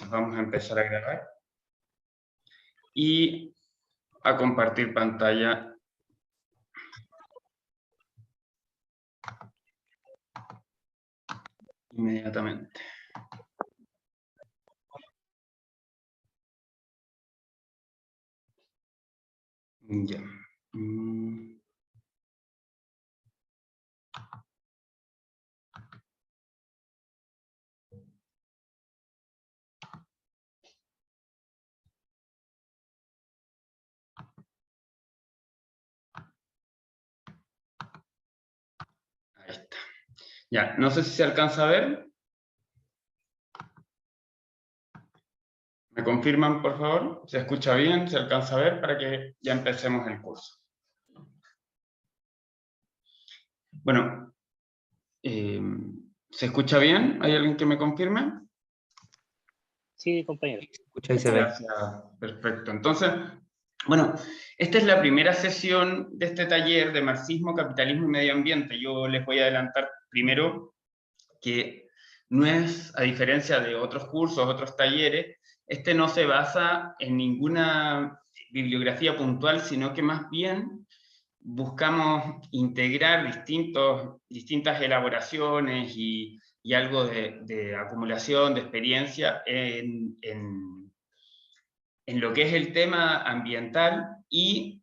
Entonces vamos a empezar a grabar y a compartir pantalla inmediatamente. Ya. Ahí está. Ya, no sé si se alcanza a ver. ¿Me confirman, por favor? ¿Se escucha bien? ¿Se alcanza a ver? Para que ya empecemos el curso. Bueno, ¿se escucha bien? ¿Hay alguien que me confirme? Sí, compañero. Escucha y se ve. Gracias, perfecto. Entonces, bueno, esta es la primera sesión de este taller de marxismo, capitalismo y medio ambiente. Yo les voy a adelantar primero que no es, a diferencia de otros cursos, otros talleres, este no se basa en ninguna bibliografía puntual, sino que más bien buscamos integrar distintas elaboraciones y algo de acumulación, de experiencia en lo que es el tema ambiental y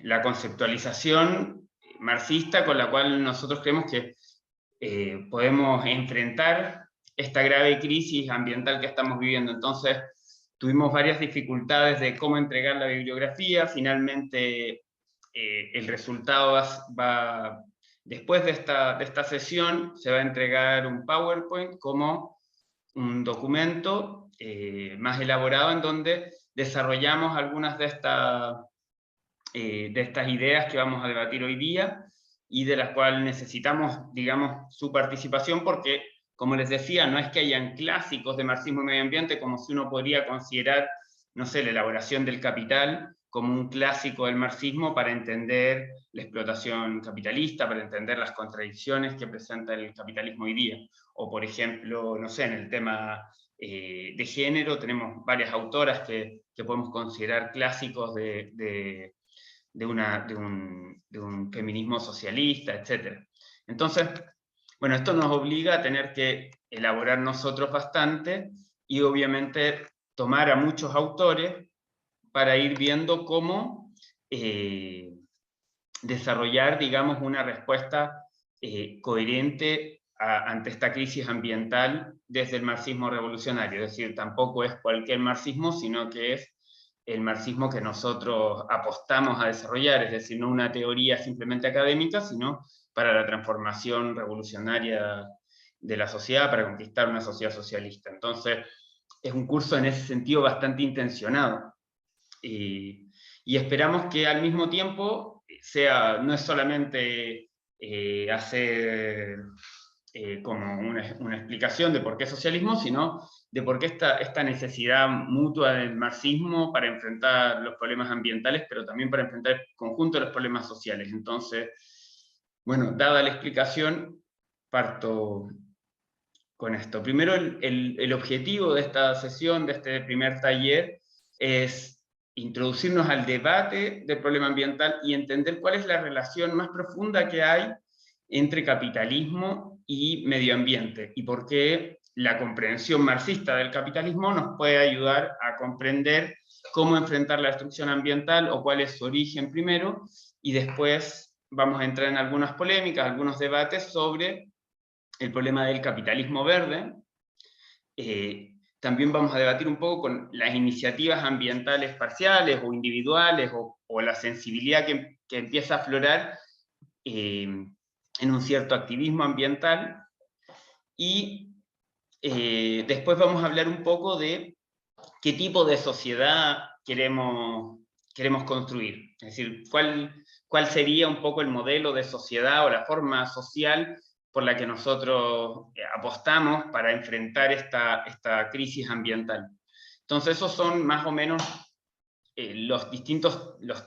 la conceptualización marxista con la cual nosotros creemos que podemos enfrentar esta grave crisis ambiental que estamos viviendo. Entonces, tuvimos varias dificultades de cómo entregar la bibliografía, finalmente el resultado va después de esta sesión, se va a entregar un PowerPoint como un documento más elaborado en donde desarrollamos algunas de estas ideas que vamos a debatir hoy día y de las cuales necesitamos, digamos, su participación porque, como les decía, no es que hayan clásicos de marxismo y medio ambiente como si uno podría considerar, no sé, la elaboración del Capital como un clásico del marxismo para entender la explotación capitalista, para entender las contradicciones que presenta el capitalismo hoy día. O, por ejemplo, no sé, en el tema de género tenemos varias autoras que podemos considerar clásicos de un feminismo socialista, etc. Entonces, bueno, esto nos obliga a tener que elaborar nosotros bastante y obviamente tomar a muchos autores para ir viendo cómo desarrollar, digamos, una respuesta coherente ante esta crisis ambiental desde el marxismo revolucionario. Es decir, tampoco es cualquier marxismo, sino que es el marxismo que nosotros apostamos a desarrollar, es decir, no una teoría simplemente académica, sino para la transformación revolucionaria de la sociedad, para conquistar una sociedad socialista. Entonces, es un curso en ese sentido bastante intencionado. Y esperamos que al mismo tiempo no es solamente hacer como una explicación de por qué socialismo, sino de por qué esta necesidad mutua del marxismo para enfrentar los problemas ambientales, pero también para enfrentar el conjunto de los problemas sociales. Entonces, bueno, dada la explicación, parto con esto. Primero, el objetivo de esta sesión, de este primer taller, es introducirnos al debate del problema ambiental y entender cuál es la relación más profunda que hay entre capitalismo y medio ambiente, y por qué la comprensión marxista del capitalismo nos puede ayudar a comprender cómo enfrentar la destrucción ambiental o cuál es su origen primero, y después vamos a entrar en algunas polémicas, algunos debates sobre el problema del capitalismo verde. También vamos a debatir un poco con las iniciativas ambientales parciales o individuales o la sensibilidad que empieza a aflorar en un cierto activismo ambiental. Y después vamos a hablar un poco de qué tipo de sociedad queremos construir. Es decir, cuál sería un poco el modelo de sociedad o la forma social por la que nosotros apostamos para enfrentar esta crisis ambiental. Entonces, esos son más o menos los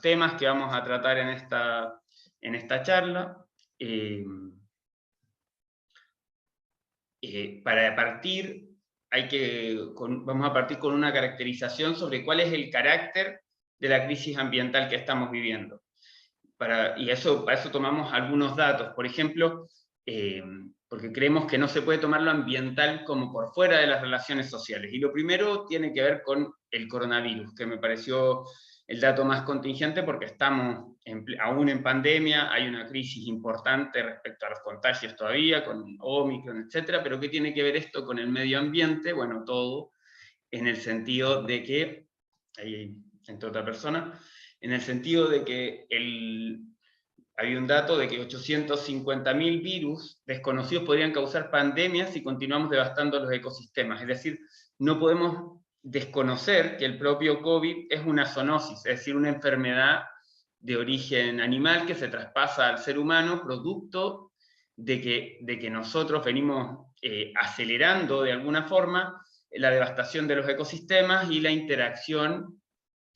temas que vamos a tratar en esta charla. Para partir, vamos a partir con una caracterización sobre cuál es el carácter de la crisis ambiental que estamos viviendo. Para eso tomamos algunos datos. Por ejemplo, porque creemos que no se puede tomar lo ambiental como por fuera de las relaciones sociales. Y lo primero tiene que ver con el coronavirus, que me pareció el dato más contingente porque estamos aún en pandemia, hay una crisis importante respecto a los contagios todavía, con Omicron, etcétera, pero ¿qué tiene que ver esto con el medio ambiente? Bueno, todo en el sentido de que, ahí entró otra persona, en el sentido de que hay un dato de que 850.000 virus desconocidos podrían causar pandemias si continuamos devastando los ecosistemas. Es decir, no podemos desconocer que el propio COVID es una zoonosis, es decir, una enfermedad de origen animal que se traspasa al ser humano producto de que nosotros venimos acelerando de alguna forma la devastación de los ecosistemas y la interacción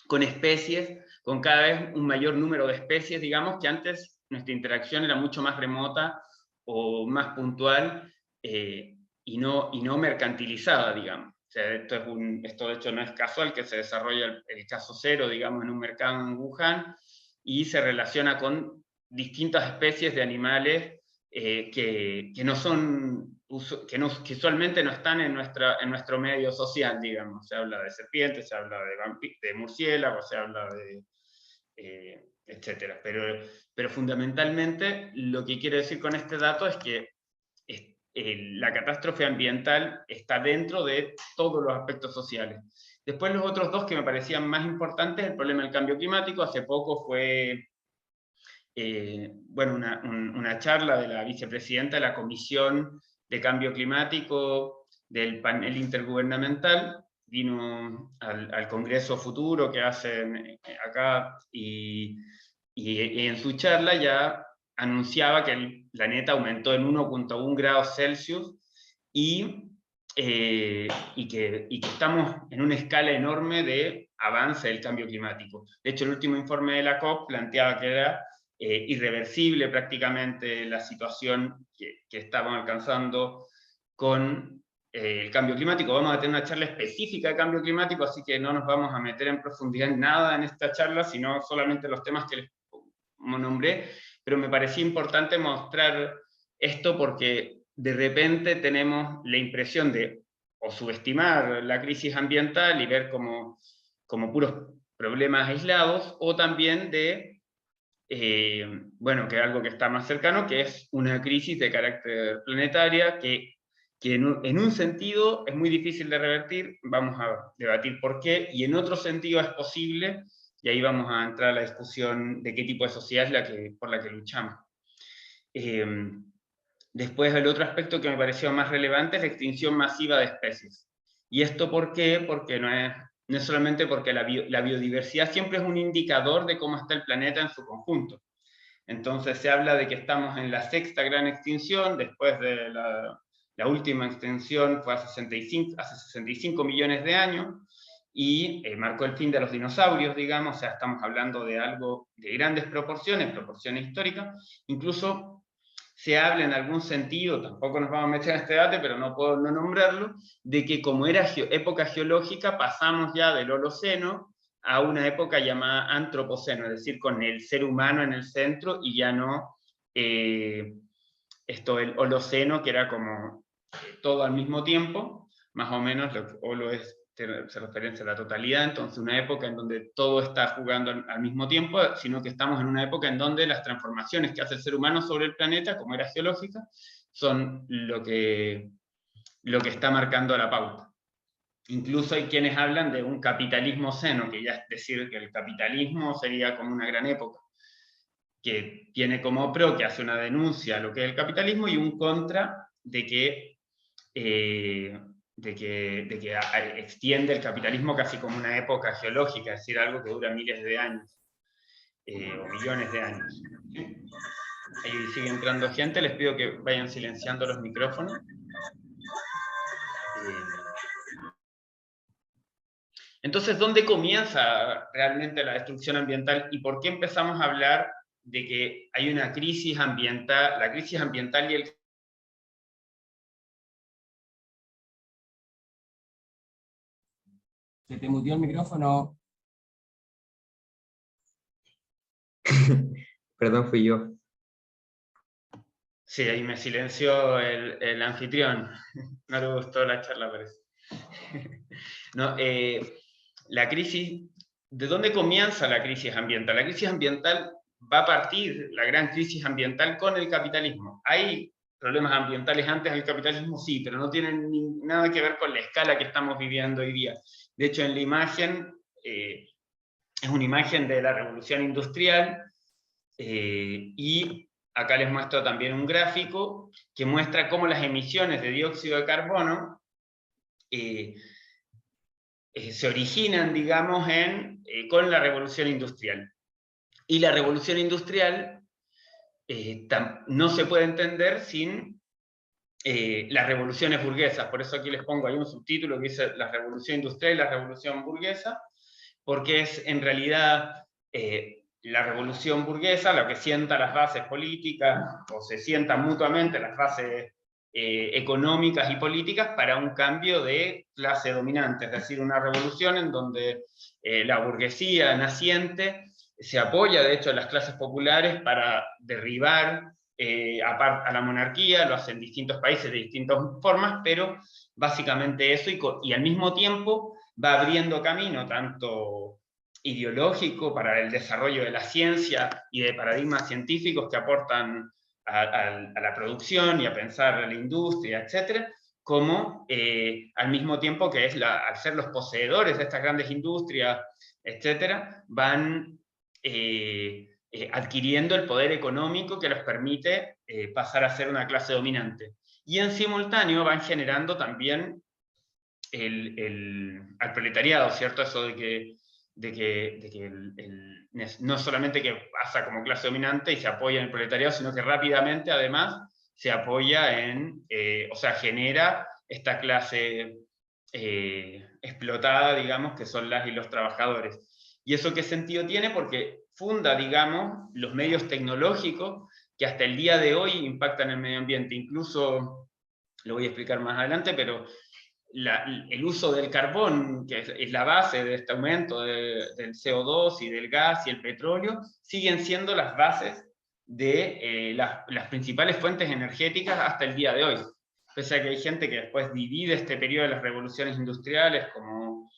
con especies, con cada vez un mayor número de especies, digamos, que antes nuestra interacción era mucho más remota o más puntual y no mercantilizada, digamos. O sea, esto de hecho no es casual, que se desarrolla el caso cero, digamos, en un mercado en Wuhan, y se relaciona con distintas especies de animales que no son, que usualmente no están en nuestro medio social, digamos. Se habla de serpientes, se habla de murciélagos, se habla de etcétera. Pero fundamentalmente lo que quiero decir con este dato es que la catástrofe ambiental está dentro de todos los aspectos sociales. Después los otros dos que me parecían más importantes, el problema del cambio climático. Hace poco fue una charla de la vicepresidenta de la Comisión de Cambio Climático del panel intergubernamental, vino al Congreso Futuro que hacen acá y en su charla ya anunciaba que el planeta aumentó en 1.1 grados Celsius y que estamos en una escala enorme de avance del cambio climático. De hecho, el último informe de la COP planteaba que era irreversible prácticamente la situación que estamos alcanzando con el cambio climático. Vamos a tener una charla específica de cambio climático, así que no nos vamos a meter en profundidad en nada en esta charla, sino solamente los temas que les nombré, pero me parecía importante mostrar esto porque de repente tenemos la impresión de o subestimar la crisis ambiental y ver como puros problemas aislados, o también de que es algo que está más cercano, que es una crisis de carácter planetaria que en un sentido es muy difícil de revertir, vamos a debatir por qué, y en otro sentido es posible, y ahí vamos a entrar a la discusión de qué tipo de sociedad es por la que luchamos. Después, el otro aspecto que me pareció más relevante es la extinción masiva de especies. ¿Y esto por qué? Porque no es solamente porque la biodiversidad siempre es un indicador de cómo está el planeta en su conjunto. Entonces se habla de que estamos en la sexta gran extinción, después de la última extinción fue hace 65 millones de años, y marcó el fin de los dinosaurios, digamos. O sea, estamos hablando de algo de grandes proporciones históricas. Incluso se habla en algún sentido, tampoco nos vamos a meter en este debate, pero no puedo no nombrarlo, de que como era época geológica, pasamos ya del Holoceno a una época llamada Antropoceno, es decir, con el ser humano en el centro, y ya no el Holoceno, que era como todo al mismo tiempo, más o menos. Holo se referencia a la totalidad, entonces una época en donde todo está jugando al mismo tiempo, sino que estamos en una época en donde las transformaciones que hace el ser humano sobre el planeta, como era geológica, son lo que está marcando la pauta. Incluso hay quienes hablan de un capitalismo seno, que ya es decir que el capitalismo sería como una gran época, que tiene como pro, que hace una denuncia a lo que es el capitalismo, y un contra de que extiende el capitalismo casi como una época geológica, es decir, algo que dura miles de años, o millones de años. Ahí sigue entrando gente, les pido que vayan silenciando los micrófonos. Entonces, ¿dónde comienza realmente la destrucción ambiental y por qué empezamos a hablar de que hay una crisis ambiental, la crisis ambiental y el Se te muteó el micrófono. Perdón, fui yo. Sí, ahí me silenció el anfitrión. No le gustó la charla, parece. No, la crisis, ¿de dónde comienza la crisis ambiental? La crisis ambiental va a partir, la gran crisis ambiental, con el capitalismo. ¿Hay problemas ambientales antes del capitalismo? Sí, pero no tienen nada que ver con la escala que estamos viviendo hoy día. De hecho, en la imagen, es una imagen de la revolución industrial, y acá les muestro también un gráfico que muestra cómo las emisiones de dióxido de carbono se originan, digamos, con la revolución industrial. Y la revolución industrial no se puede entender sin las revoluciones burguesas. Por eso aquí les pongo ahí un subtítulo que dice la revolución industrial y la revolución burguesa, porque es en realidad la revolución burguesa lo que sienta las bases políticas, o se sientan mutuamente las bases económicas y políticas para un cambio de clase dominante, es decir, una revolución en donde la burguesía naciente se apoya, de hecho, en las clases populares para derribar a la monarquía, lo hacen en distintos países de distintas formas, pero básicamente eso, y al mismo tiempo va abriendo camino tanto ideológico para el desarrollo de la ciencia y de paradigmas científicos que aportan a la producción y a pensar la industria, etcétera, como al mismo tiempo que al ser los poseedores de estas grandes industrias, etcétera, van adquiriendo el poder económico que les permite pasar a ser una clase dominante. Y en simultáneo van generando también al proletariado, ¿cierto? Eso de que no solamente que pasa como clase dominante y se apoya en el proletariado, sino que rápidamente, además, se apoya o sea, genera esta clase explotada, digamos, que son las y los trabajadores. ¿Y eso qué sentido tiene? Porque funda, digamos, los medios tecnológicos que hasta el día de hoy impactan el medio ambiente. Incluso, lo voy a explicar más adelante, pero el uso del carbón, que es la base de este aumento del CO2 y del gas y el petróleo, siguen siendo las bases de las principales fuentes energéticas hasta el día de hoy. Pese a que hay gente que después divide este periodo de las revoluciones industriales como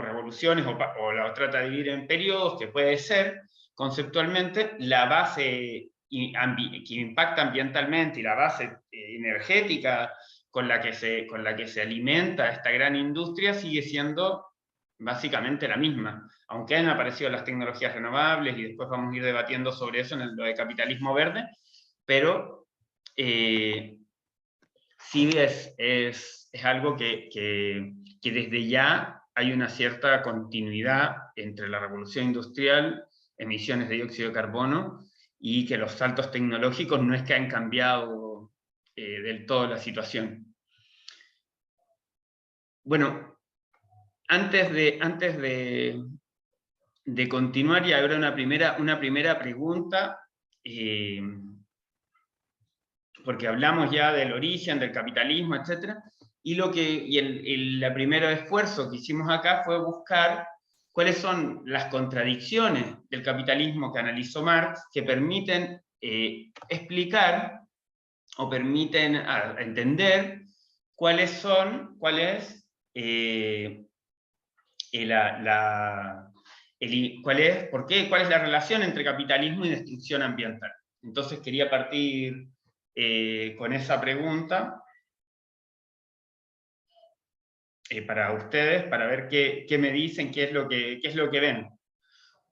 revoluciones, o la trata de dividir en periodos, que puede ser, conceptualmente, la base que impacta ambientalmente y la base energética con la que se alimenta esta gran industria sigue siendo básicamente la misma. Aunque han aparecido las tecnologías renovables, y después vamos a ir debatiendo sobre eso en lo de capitalismo verde, pero sí es algo que desde ya hay una cierta continuidad entre la revolución industrial, emisiones de dióxido de carbono, y que los saltos tecnológicos no es que han cambiado del todo la situación. Bueno, antes de continuar, y habrá una primera pregunta, porque hablamos ya del origen, del capitalismo, etc. Y el primer esfuerzo que hicimos acá fue buscar cuáles son las contradicciones del capitalismo que analizó Marx, que permiten explicar o permiten entender cuál es la relación entre capitalismo y destrucción ambiental. Entonces quería partir con esa pregunta para ustedes, para ver qué me dicen, qué es lo que ven.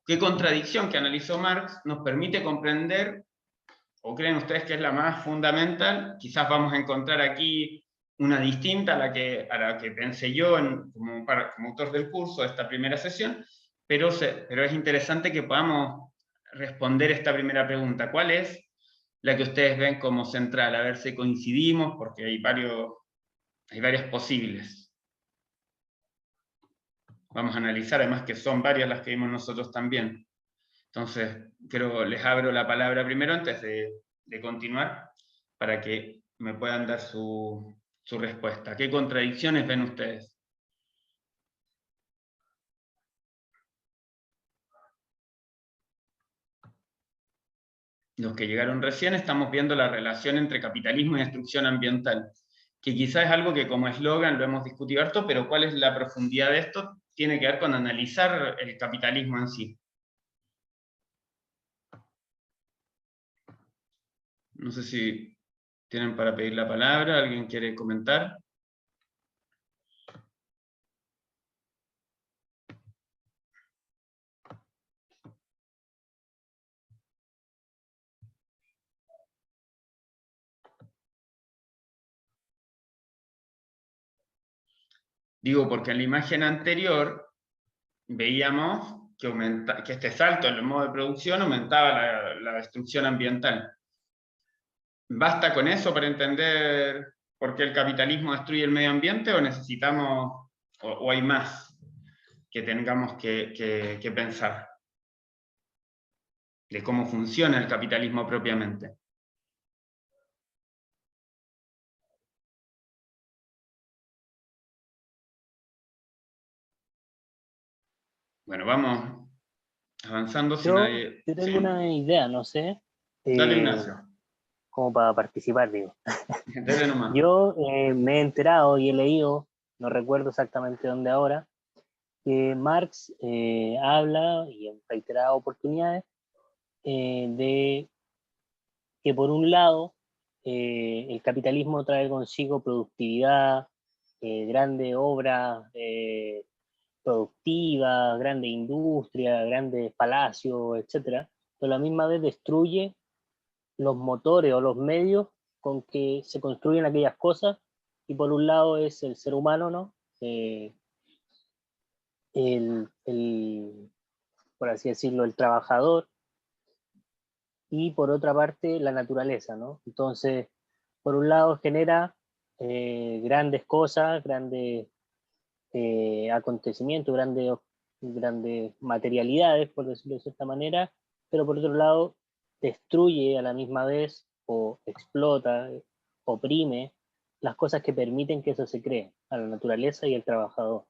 ¿Qué contradicción que analizó Marx nos permite comprender, o creen ustedes que es la más fundamental? Quizás vamos a encontrar aquí una distinta a la que pensé yo como autor del curso de esta primera sesión, pero es interesante que podamos responder esta primera pregunta. ¿Cuál es la que ustedes ven como central? A ver si coincidimos, porque hay varias posibles. Vamos a analizar, además que son varias las que vimos nosotros también. Entonces, les abro la palabra primero antes de continuar, para que me puedan dar su respuesta. ¿Qué contradicciones ven ustedes? los que llegaron recién, estamos viendo la relación entre capitalismo y destrucción ambiental, que quizás es algo que como eslogan lo hemos discutido harto, pero ¿cuál es la profundidad de esto? Tiene que ver con analizar el capitalismo en sí. No sé si tienen para pedir la palabra, ¿alguien quiere comentar? Digo, porque en la imagen anterior veíamos que este salto en el modo de producción aumentaba la destrucción ambiental. ¿Basta con eso para entender por qué el capitalismo destruye el medio ambiente o necesitamos, o hay más que tengamos que pensar de cómo funciona el capitalismo propiamente? Bueno, vamos avanzando si nadie... Yo tengo ¿Sí? una idea, no sé, Dale, eh, Ignacio. como para participar, digo. Dale nomás. Yo me he enterado y he leído, no recuerdo exactamente dónde ahora, que Marx habla, y en reiteradas oportunidades, de que por un lado el capitalismo trae consigo productividad, grandes obras productivas, grande industria, grandes palacios, etcétera, pero a la misma vez destruye los motores o los medios con que se construyen aquellas cosas, y por un lado es el ser humano, ¿no? Por así decirlo, el trabajador, y por otra parte la naturaleza, ¿no? Entonces, por un lado genera grandes cosas, grandes acontecimientos, grandes materialidades, por decirlo de cierta manera, pero por otro lado destruye a la misma vez o explota, oprime las cosas que permiten que eso se cree, a la naturaleza y al trabajador.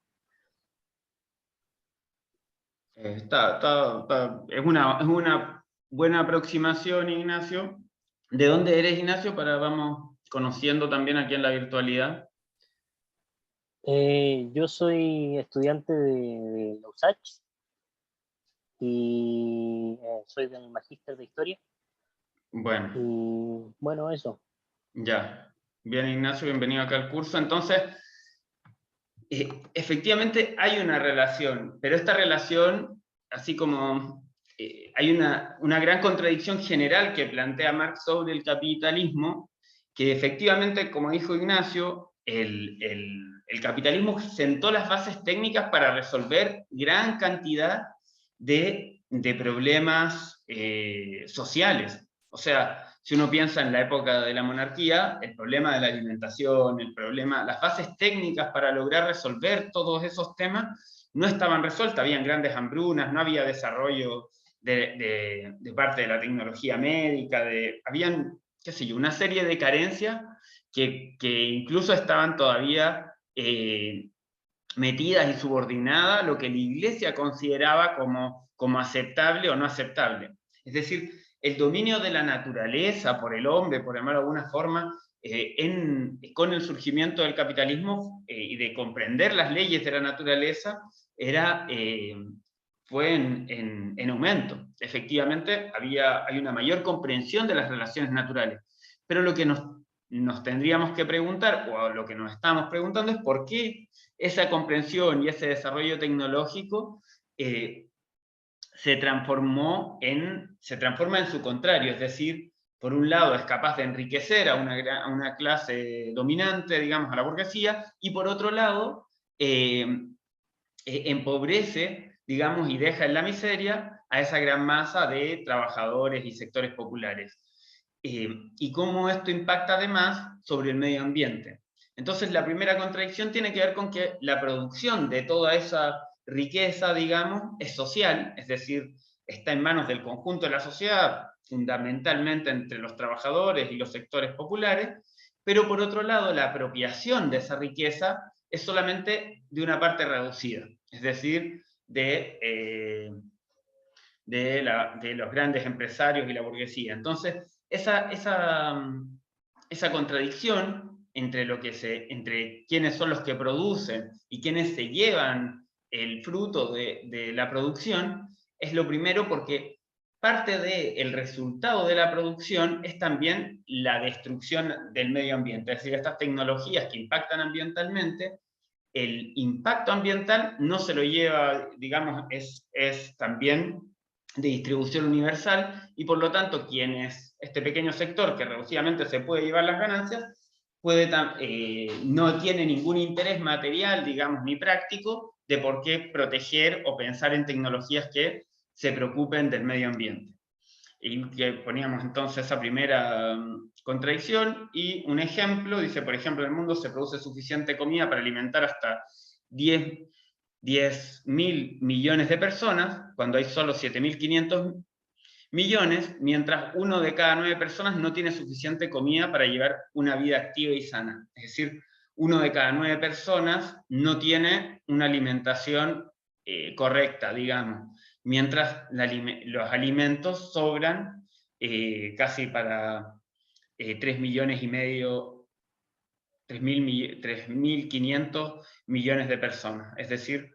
Es una buena aproximación, Ignacio. ¿De dónde eres, Ignacio? Para vamos conociendo también aquí en la virtualidad. Yo soy estudiante de la USACH y soy del Magíster de Historia. Bueno, Y bueno, eso. ya. Bien, Ignacio, bienvenido acá al curso. Entonces, efectivamente hay una relación, pero esta relación, así como hay una gran contradicción general que plantea Marx sobre el capitalismo, que efectivamente, como dijo Ignacio, el capitalismo sentó las bases técnicas para resolver gran cantidad de problemas sociales. O sea, si uno piensa en la época de la monarquía, el problema de la alimentación, las bases técnicas para lograr resolver todos esos temas no estaban resueltas, habían grandes hambrunas, no había desarrollo de parte de la tecnología médica, habían, qué sé yo, una serie de carencias que incluso estaban todavía metidas y subordinadas a lo que la Iglesia consideraba como aceptable o no aceptable. Es decir, el dominio de la naturaleza por el hombre, por llamarlo de alguna forma, con el surgimiento del capitalismo y de comprender las leyes de la naturaleza, fue en aumento. Efectivamente, hay una mayor comprensión de las relaciones naturales. Pero lo que nos tendríamos que preguntar, o lo que nos estamos preguntando, es por qué esa comprensión y ese desarrollo tecnológico se transforma en su contrario, es decir, por un lado es capaz de enriquecer a una clase dominante, digamos, a la burguesía, y por otro lado empobrece, digamos, y deja en la miseria a esa gran masa de trabajadores y sectores populares. Y cómo esto impacta además sobre el medio ambiente. Entonces, la primera contradicción tiene que ver con que la producción de toda esa riqueza, digamos, es social, es decir, está en manos del conjunto de la sociedad, fundamentalmente entre los trabajadores y los sectores populares, pero por otro lado, la apropiación de esa riqueza es solamente de una parte reducida, es decir, de los grandes empresarios y la burguesía. Entonces, esa contradicción entre quiénes son los que producen y quiénes se llevan el fruto de la producción, es lo primero, porque parte del resultado de la producción es también la destrucción del medio ambiente. Es decir, estas tecnologías que impactan ambientalmente, el impacto ambiental no se lo lleva, digamos, es también de distribución universal, y por lo tanto este pequeño sector que reducidamente se puede llevar las ganancias, no tiene ningún interés material, digamos, ni práctico, de por qué proteger o pensar en tecnologías que se preocupen del medio ambiente. Y que poníamos entonces esa primera contradicción, y un ejemplo, dice, por ejemplo, en el mundo se produce suficiente comida para alimentar hasta 10.000 millones de personas, cuando hay solo 7.500 millones, mientras 1 de cada 9 personas no tiene suficiente comida para llevar una vida activa y sana. Es decir, 1 de cada 9 personas no tiene una alimentación correcta, digamos, mientras los alimentos sobran casi para 3 millones y medio, 3.500 millones de personas. Es decir,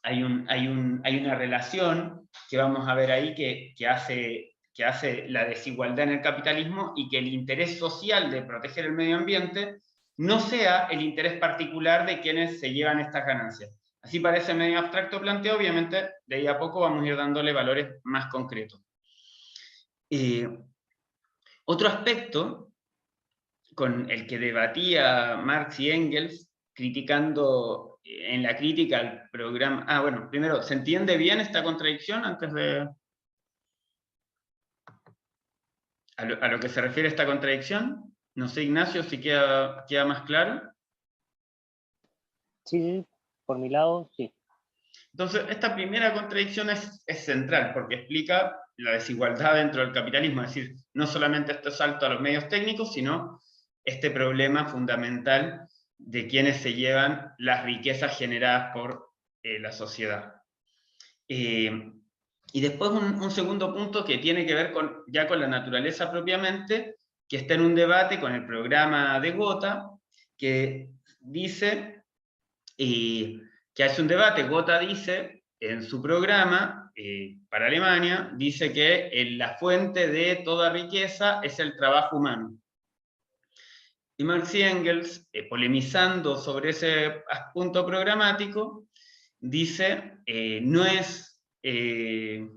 hay una relación que vamos a ver ahí que hace la desigualdad en el capitalismo, y que el interés social de proteger el medio ambiente no sea el interés particular de quienes se llevan estas ganancias. Así parece medio abstracto planteo, obviamente de ahí a poco vamos a ir dándole valores más concretos. Otro aspecto con el que debatía Marx y Engels, criticando en la crítica al programa... bueno, primero, ¿se entiende bien esta contradicción antes de... a lo que se refiere esta contradicción? No sé, Ignacio, si queda más claro. Sí, por mi lado, sí. Entonces, esta primera contradicción es central, porque explica la desigualdad dentro del capitalismo, es decir, no solamente este salto a los medios técnicos, sino este problema fundamental de quienes se llevan las riquezas generadas por la sociedad. Y después un segundo punto que tiene que ver ya con la naturaleza propiamente, que está en un debate con el programa de Gotha, que dice, que hace un debate. Gotha dice en su programa para Alemania, dice que la fuente de toda riqueza es el trabajo humano. Y Marx y Engels, polemizando sobre ese punto programático, dice, no es el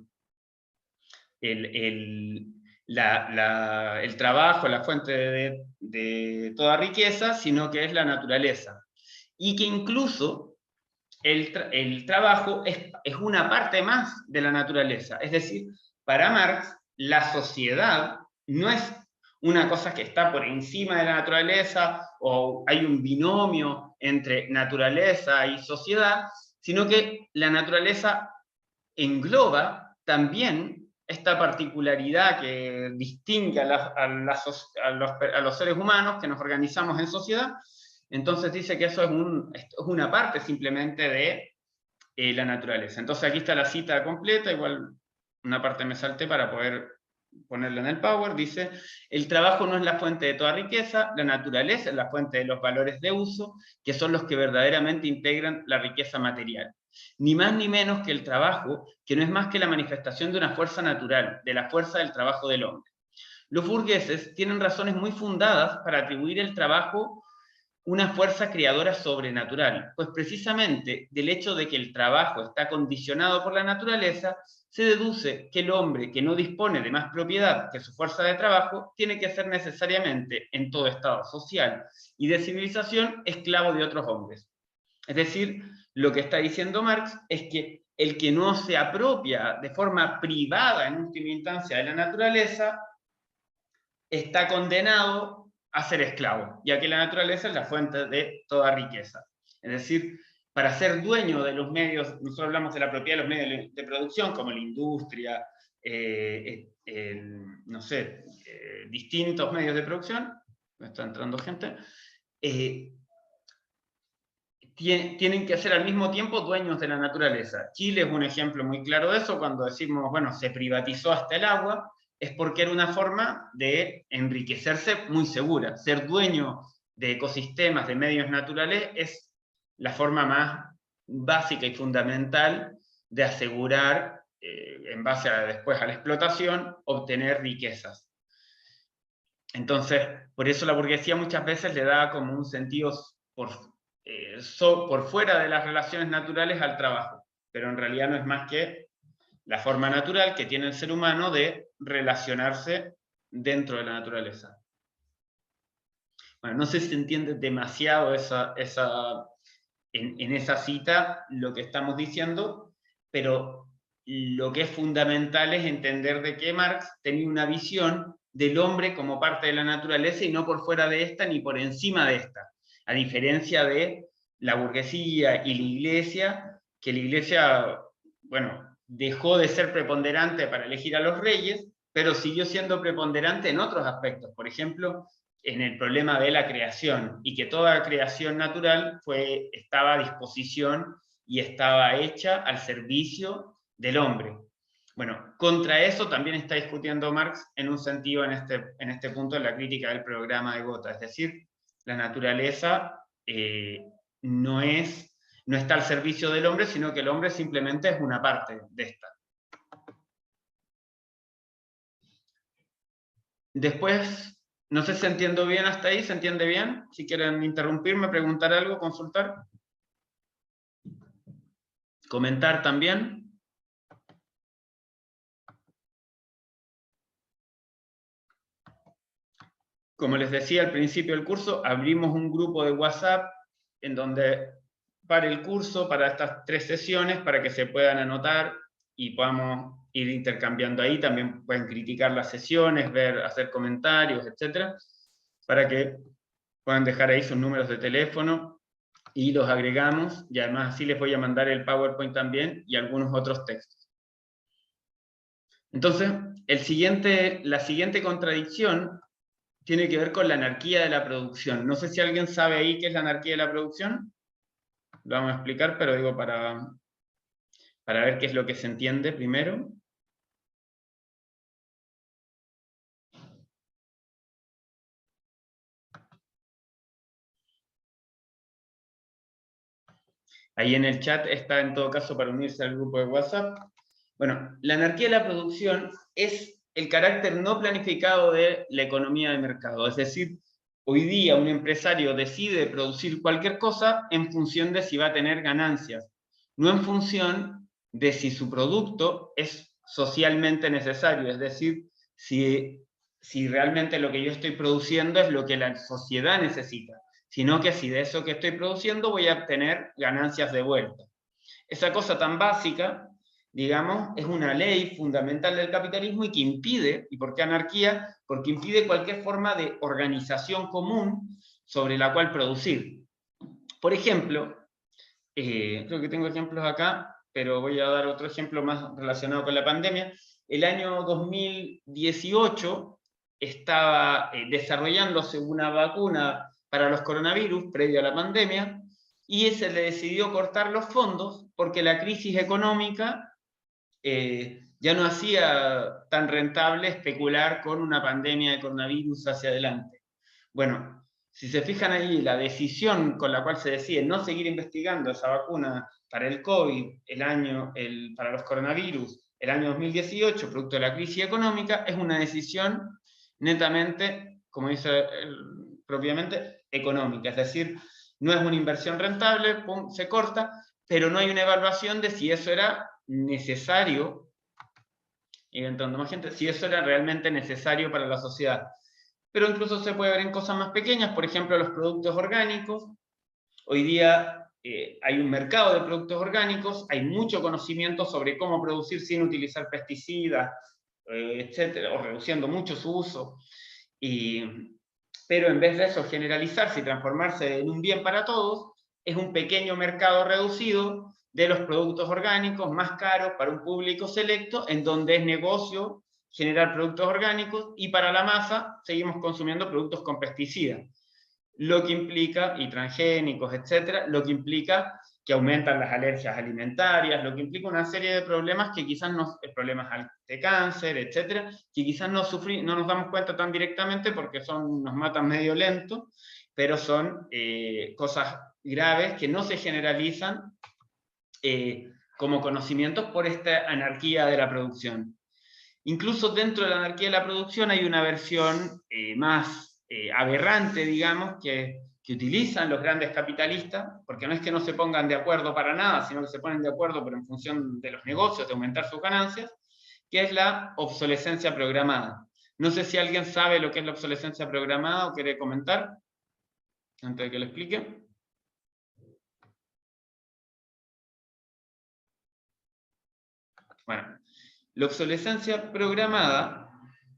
trabajo la fuente de toda riqueza, sino que es la naturaleza. Y que incluso el trabajo es una parte más de la naturaleza. Es decir, para Marx, la sociedad no es una cosa que está por encima de la naturaleza, o hay un binomio entre naturaleza y sociedad, sino que la naturaleza engloba también esta particularidad que distingue a los seres humanos que nos organizamos en sociedad. Entonces dice que eso es una parte simplemente de la naturaleza. Entonces aquí está la cita completa, igual una parte me salté para poder ponerla en el Power. Dice, el trabajo no es la fuente de toda riqueza, la naturaleza es la fuente de los valores de uso, que son los que verdaderamente integran la riqueza material. Ni más ni menos que el trabajo, que no es más que la manifestación de una fuerza natural, de la fuerza del trabajo del hombre. Los burgueses tienen razones muy fundadas para atribuir el trabajo una fuerza creadora sobrenatural, pues precisamente del hecho de que el trabajo está condicionado por la naturaleza, se deduce que el hombre que no dispone de más propiedad que su fuerza de trabajo tiene que ser necesariamente, en todo estado social y de civilización, esclavo de otros hombres. Es decir, lo que está diciendo Marx es que el que no se apropia de forma privada en última instancia de la naturaleza está condenado a ser esclavo, ya que la naturaleza es la fuente de toda riqueza. Es decir, para ser dueño de los medios, nosotros hablamos de la propiedad de los medios de producción, como la industria, no sé, distintos medios de producción, me está entrando gente, tienen que ser al mismo tiempo dueños de la naturaleza. Chile es un ejemplo muy claro de eso, cuando decimos, bueno, se privatizó hasta el agua, es porque era una forma de enriquecerse muy segura. Ser dueño de ecosistemas, de medios naturales, es la forma más básica y fundamental de asegurar, en base después a la explotación, obtener riquezas. Entonces, por eso la burguesía muchas veces le da como un sentido por fuera de las relaciones naturales al trabajo, pero en realidad no es más que la forma natural que tiene el ser humano de relacionarse dentro de la naturaleza. Bueno, no sé si se entiende demasiado en esa cita lo que estamos diciendo, pero lo que es fundamental es entender de que Marx tenía una visión del hombre como parte de la naturaleza y no por fuera de esta ni por encima de esta, a diferencia de la burguesía y la iglesia, que la iglesia, bueno, dejó de ser preponderante para elegir a los reyes, pero siguió siendo preponderante en otros aspectos. Por ejemplo, en el problema de la creación, y que toda creación natural estaba a disposición y estaba hecha al servicio del hombre. Bueno, contra eso también está discutiendo Marx en un sentido en este punto de la crítica del programa de Gotha, es decir, la naturaleza no está al servicio del hombre, sino que el hombre simplemente es una parte de esta. Después, no sé si entiendo bien hasta ahí, ¿se entiende bien? Si quieren interrumpirme, preguntar algo, consultar. Comentar también. Como les decía al principio del curso, abrimos un grupo de WhatsApp en donde para el curso, para estas 3 sesiones, para que se puedan anotar y podamos ir intercambiando ahí. También pueden criticar las sesiones, hacer comentarios, etcétera, para que puedan dejar ahí sus números de teléfono y los agregamos, y además así les voy a mandar el PowerPoint también y algunos otros textos. Entonces, la siguiente contradicción tiene que ver con la anarquía de la producción. No sé si alguien sabe ahí qué es la anarquía de la producción. Lo vamos a explicar, pero digo para ver qué es lo que se entiende primero. Ahí en el chat está en todo caso para unirse al grupo de WhatsApp. Bueno, la anarquía de la producción es el carácter no planificado de la economía de mercado. Es decir, hoy día un empresario decide producir cualquier cosa en función de si va a tener ganancias, no en función de si su producto es socialmente necesario, es decir, si realmente lo que yo estoy produciendo es lo que la sociedad necesita, sino que si de eso que estoy produciendo voy a obtener ganancias de vuelta. Esa cosa tan básica, digamos, es una ley fundamental del capitalismo y que impide, ¿y por qué anarquía? Porque impide cualquier forma de organización común sobre la cual producir. Por ejemplo, creo que tengo ejemplos acá, pero voy a dar otro ejemplo más relacionado con la pandemia. El año 2018 estaba desarrollándose una vacuna para los coronavirus previo a la pandemia, y se le decidió cortar los fondos porque la crisis económica ya no hacía tan rentable especular con una pandemia de coronavirus hacia adelante. Bueno, si se fijan ahí, la decisión con la cual se decide no seguir investigando esa vacuna para el COVID, para los coronavirus, el año 2018, producto de la crisis económica, es una decisión netamente, como dice propiamente, económica. Es decir, no es una inversión rentable, pum, se corta, pero no hay una evaluación de si eso era necesario, y entrando más gente, si eso era realmente necesario para la sociedad. Pero incluso se puede ver en cosas más pequeñas, por ejemplo, los productos orgánicos. Hoy día hay un mercado de productos orgánicos, hay mucho conocimiento sobre cómo producir sin utilizar pesticidas, etcétera, o reduciendo mucho su uso. Pero en vez de eso generalizarse y transformarse en un bien para todos, es un pequeño mercado reducido de los productos orgánicos más caros para un público selecto, en donde es negocio generar productos orgánicos, y para la masa seguimos consumiendo productos con pesticidas. lo que implica, y transgénicos, etcétera, lo que implica que aumentan las alergias alimentarias, lo que implica una serie de problemas que quizás no, problemas de cáncer, etcétera, que quizás no nos damos cuenta tan directamente porque nos matan medio lento, pero son cosas graves que no se generalizan como conocimientos por esta anarquía de la producción. Incluso dentro de la anarquía de la producción hay una versión más aberrante, digamos, que utilizan los grandes capitalistas, porque no es que no se pongan de acuerdo para nada, sino que se ponen de acuerdo pero en función de los negocios, de aumentar sus ganancias, que es la obsolescencia programada. No sé si alguien sabe lo que es la obsolescencia programada o quiere comentar, antes de que lo explique. Bueno, la obsolescencia programada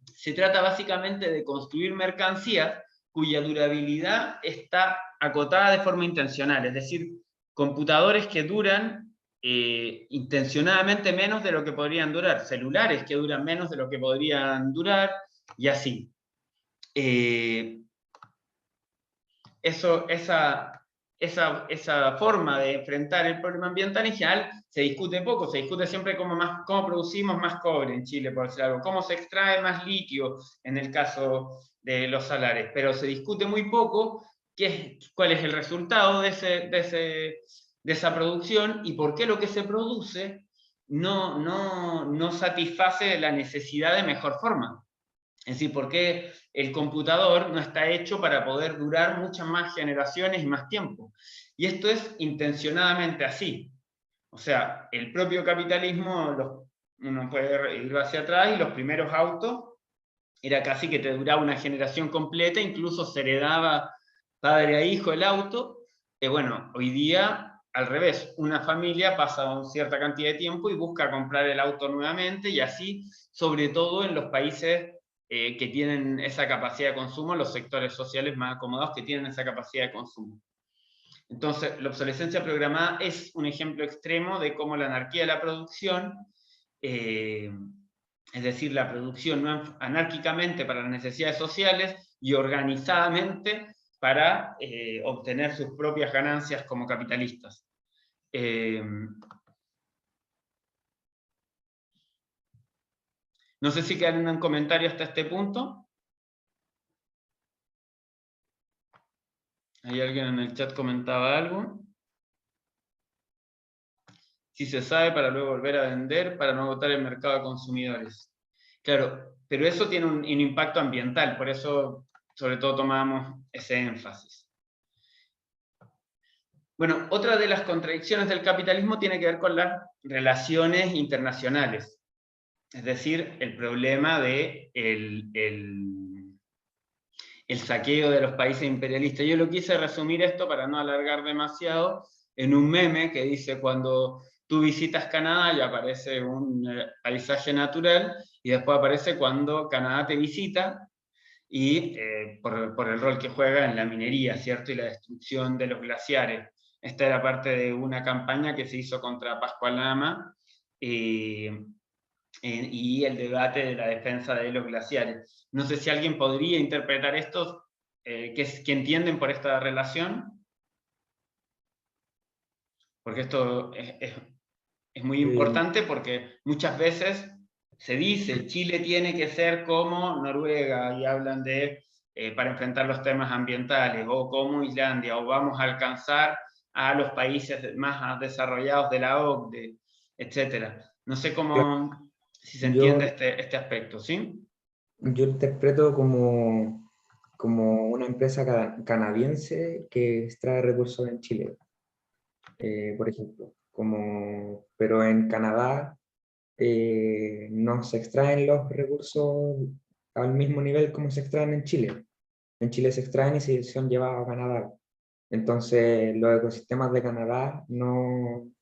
se trata básicamente de construir mercancías cuya durabilidad está acotada de forma intencional, es decir, computadores que duran intencionadamente menos de lo que podrían durar, celulares que duran menos de lo que podrían durar, y así. Esa forma de enfrentar el problema ambiental en general se discute poco, se discute siempre cómo producimos más cobre en Chile, por decir algo, cómo se extrae más litio en el caso de los salares, pero se discute muy poco cuál es el resultado de esa producción y por qué lo que se produce no satisface la necesidad de mejor forma. Es decir, por qué el computador no está hecho para poder durar muchas más generaciones y más tiempo. Y esto es intencionadamente así. O sea, el propio capitalismo, uno puede ir hacia atrás, y los primeros autos era casi que te duraba una generación completa, incluso se heredaba padre a hijo el auto. Bueno, hoy día al revés, una familia pasa una cierta cantidad de tiempo y busca comprar el auto nuevamente, y así, sobre todo en los países que tienen esa capacidad de consumo, los sectores sociales más acomodados que tienen esa capacidad de consumo. Entonces, la obsolescencia programada es un ejemplo extremo de cómo la anarquía de la producción, es decir, la producción no anárquicamente para las necesidades sociales y organizadamente para obtener sus propias ganancias como capitalistas. No sé si quedan un comentario hasta este punto. ¿Hay alguien en el chat comentaba algo? Si se sabe, para luego volver a vender, para no agotar el mercado de consumidores. Claro, pero eso tiene un impacto ambiental, por eso sobre todo tomamos ese énfasis. Bueno, otra de las contradicciones del capitalismo tiene que ver con las relaciones internacionales. Es decir, el problema de el saqueo de los países imperialistas. Yo lo quise resumir esto para no alargar demasiado en un meme que dice: cuando tú visitas Canadá y aparece un paisaje natural, y después aparece cuando Canadá te visita, y por el rol que juega en la minería, ¿cierto? Y la destrucción de los glaciares. Esta era parte de una campaña que se hizo contra Pascual Lama, y el debate de la defensa de los glaciares. No sé si alguien podría interpretar esto, ¿qué entienden por esta relación? Porque esto es muy importante, porque muchas veces se dice Chile tiene que ser como Noruega, y hablan de para enfrentar los temas ambientales, o como Islandia, o vamos a alcanzar a los países más desarrollados de la OCDE, etc. No sé cómo, si se entiende este aspecto, ¿sí? Yo interpreto como una empresa canadiense que extrae recursos en Chile, por ejemplo. Pero en Canadá no se extraen los recursos al mismo nivel como se extraen en Chile. En Chile se extraen y son llevados a Canadá. Entonces, los ecosistemas de Canadá no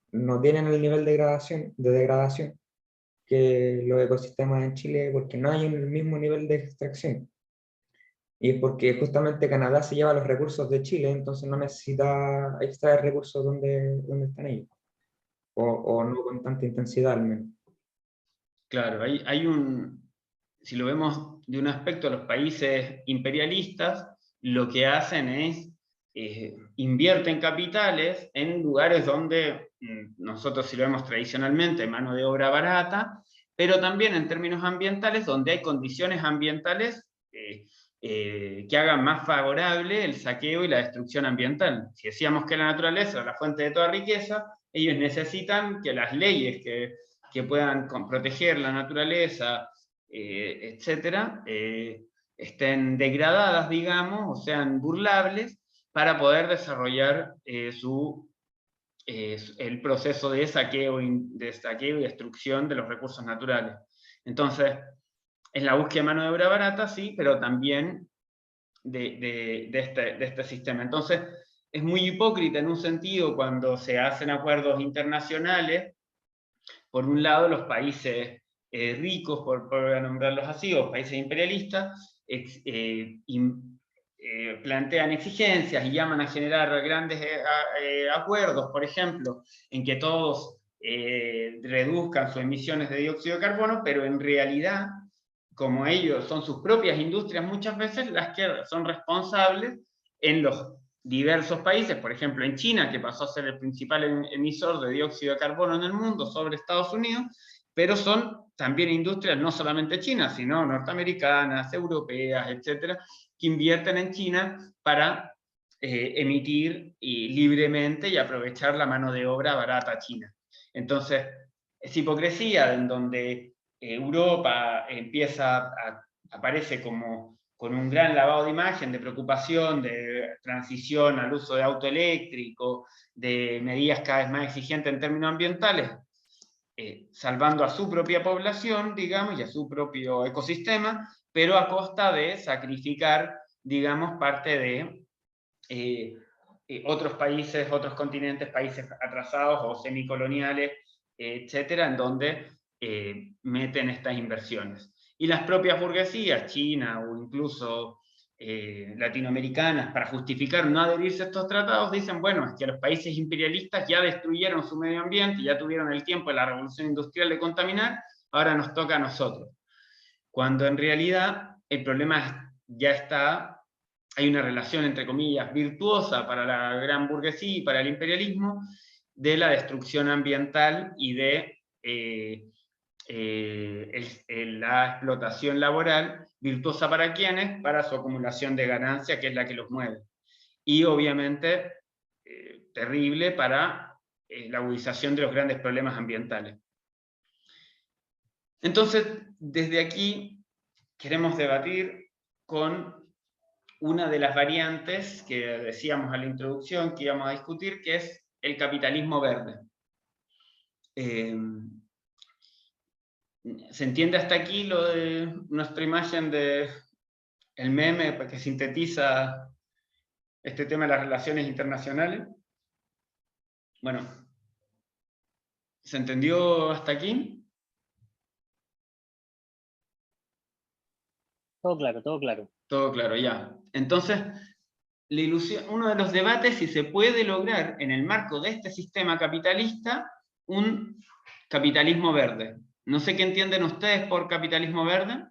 tienen el nivel de degradación que los ecosistemas en Chile, porque no hay el mismo nivel de extracción. Y es porque justamente Canadá se lleva los recursos de Chile, entonces no necesita extraer recursos donde están ellos, o no con tanta intensidad al menos. Claro, si lo vemos de un aspecto, los países imperialistas lo que hacen es invierten capitales en lugares donde nosotros sí lo vemos tradicionalmente, mano de obra barata, pero también en términos ambientales, donde hay condiciones ambientales que hagan más favorable el saqueo y la destrucción ambiental. Si decíamos que la naturaleza es la fuente de toda riqueza, ellos necesitan que las leyes que puedan proteger la naturaleza, etcétera, estén degradadas, digamos, o sean burlables, para poder desarrollar el proceso de saqueo y destrucción de los recursos naturales. Entonces, es la búsqueda de mano de obra barata, sí, pero también de este sistema. Entonces, es muy hipócrita en un sentido cuando se hacen acuerdos internacionales, por un lado los países ricos, por nombrarlos así, o países imperialistas, plantean exigencias y llaman a generar grandes acuerdos, por ejemplo, en que todos reduzcan sus emisiones de dióxido de carbono, pero en realidad, como ellos son sus propias industrias muchas veces las que son responsables en los diversos países, por ejemplo en China, que pasó a ser el principal emisor de dióxido de carbono en el mundo sobre Estados Unidos, pero son también industrias no solamente chinas, sino norteamericanas, europeas, etcétera, que invierten en China para emitir libremente y aprovechar la mano de obra barata china. Entonces, es hipocresía en donde Europa aparece como con un gran lavado de imagen, de preocupación, de transición al uso de auto eléctrico, de medidas cada vez más exigentes en términos ambientales, salvando a su propia población, digamos, y a su propio ecosistema, pero a costa de sacrificar, digamos, parte de otros países, otros continentes, países atrasados o semicoloniales, etcétera, en donde meten estas inversiones. Y las propias burguesías, China o incluso latinoamericanas, para justificar no adherirse a estos tratados, dicen, bueno, es que los países imperialistas ya destruyeron su medio ambiente, ya tuvieron el tiempo de la revolución industrial de contaminar, ahora nos toca a nosotros. Cuando en realidad el problema ya está, hay una relación, entre comillas, virtuosa para la gran burguesía y para el imperialismo, de la destrucción ambiental y de la explotación laboral, virtuosa para quienes, para su acumulación de ganancia, que es la que los mueve. Y obviamente terrible para la agudización de los grandes problemas ambientales. Entonces, desde aquí queremos debatir con una de las variantes que decíamos a la introducción que íbamos a discutir, que es el capitalismo verde. ¿Se entiende hasta aquí lo de nuestra imagen de el meme que sintetiza este tema de las relaciones internacionales? Bueno, ¿se entendió hasta aquí? Todo claro, todo claro. Todo claro, ya. Entonces, la ilusión, uno de los debates si se puede lograr en el marco de este sistema capitalista un capitalismo verde. No sé qué entienden ustedes por capitalismo verde.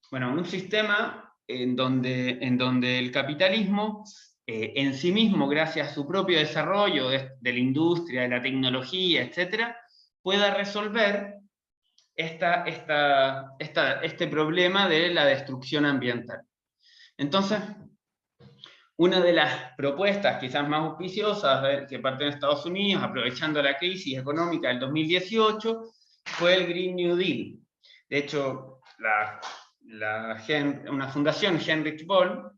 Bueno, un sistema en donde el capitalismo en sí mismo, gracias a su propio desarrollo de la industria, de la tecnología, etcétera, pueda resolver este problema de la destrucción ambiental. Entonces, una de las propuestas quizás más auspiciosas que parten de Estados Unidos, aprovechando la crisis económica del 2018, fue el Green New Deal. De hecho, una fundación, Heinrich Böll,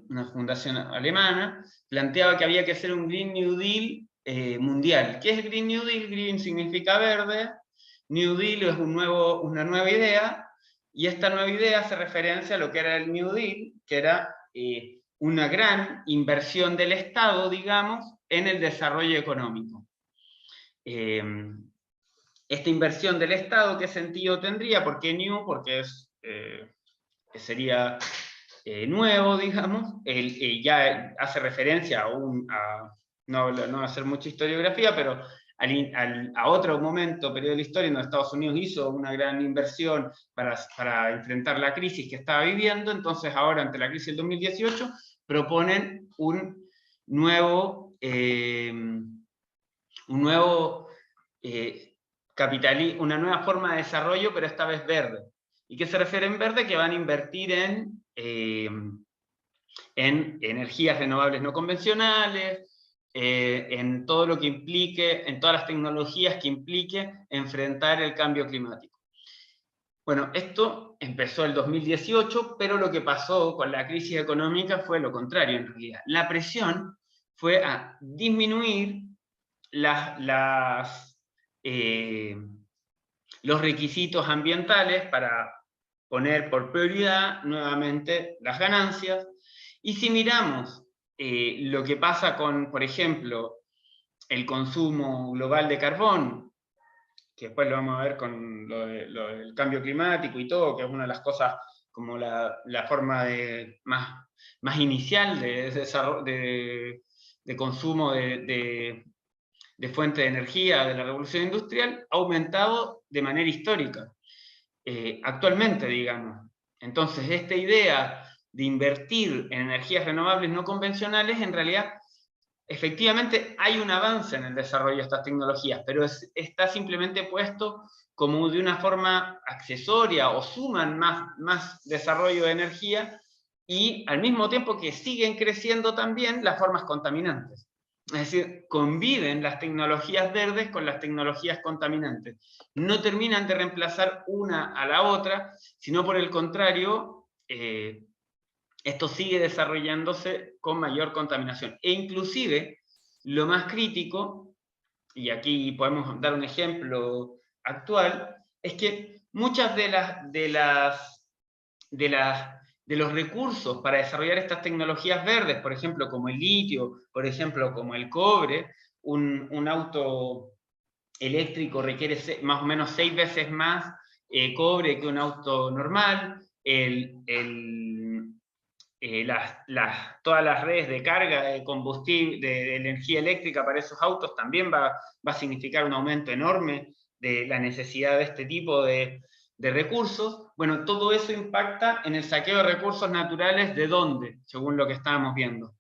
una fundación alemana, planteaba que había que hacer un Green New Deal mundial. ¿Qué es el Green New Deal? Green significa verde, New Deal es una nueva idea, y esta nueva idea hace referencia a lo que era el New Deal, que era una gran inversión del Estado, digamos, en el desarrollo económico. Esta inversión del Estado, ¿qué sentido tendría? ¿Por qué New? Porque sería nuevo, digamos. Ya hace referencia no voy a hacer mucha historiografía, pero a otro momento, periodo de la historia, donde Estados Unidos hizo una gran inversión para enfrentar la crisis que estaba viviendo. Entonces ahora, ante la crisis del 2018, proponen una nueva forma de desarrollo, pero esta vez verde. ¿Y qué se refiere en verde? Que van a invertir en energías renovables no convencionales, en todo lo que implique, en todas las tecnologías que implique enfrentar el cambio climático. Bueno, esto empezó el 2018, pero lo que pasó con la crisis económica fue lo contrario en realidad. La presión fue a disminuir los requisitos ambientales para poner por prioridad nuevamente las ganancias. Y si miramos lo que pasa con, por ejemplo, el consumo global de carbón, que después lo vamos a ver con lo del cambio climático y todo, que es una de las cosas como la forma más inicial de consumo de fuente de energía de la revolución industrial, ha aumentado de manera histórica, actualmente, digamos. Entonces, esta idea de invertir en energías renovables no convencionales, en realidad, efectivamente hay un avance en el desarrollo de estas tecnologías, pero está simplemente puesto como de una forma accesoria, o suman más desarrollo de energía, y al mismo tiempo que siguen creciendo también las formas contaminantes. Es decir, conviven las tecnologías verdes con las tecnologías contaminantes. No terminan de reemplazar una a la otra, sino por el contrario, esto sigue desarrollándose con mayor contaminación. E inclusive, lo más crítico, y aquí podemos dar un ejemplo actual, es que muchas de los recursos para desarrollar estas tecnologías verdes, por ejemplo, como el litio, por ejemplo, como el cobre, un auto eléctrico requiere más o menos 6 veces más cobre que un auto normal. Todas las redes de carga de combustible, de energía eléctrica para esos autos también va a significar un aumento enorme de la necesidad de este tipo de recursos. Bueno, todo eso impacta en el saqueo de recursos naturales. ¿De dónde? Según lo que estábamos viendo.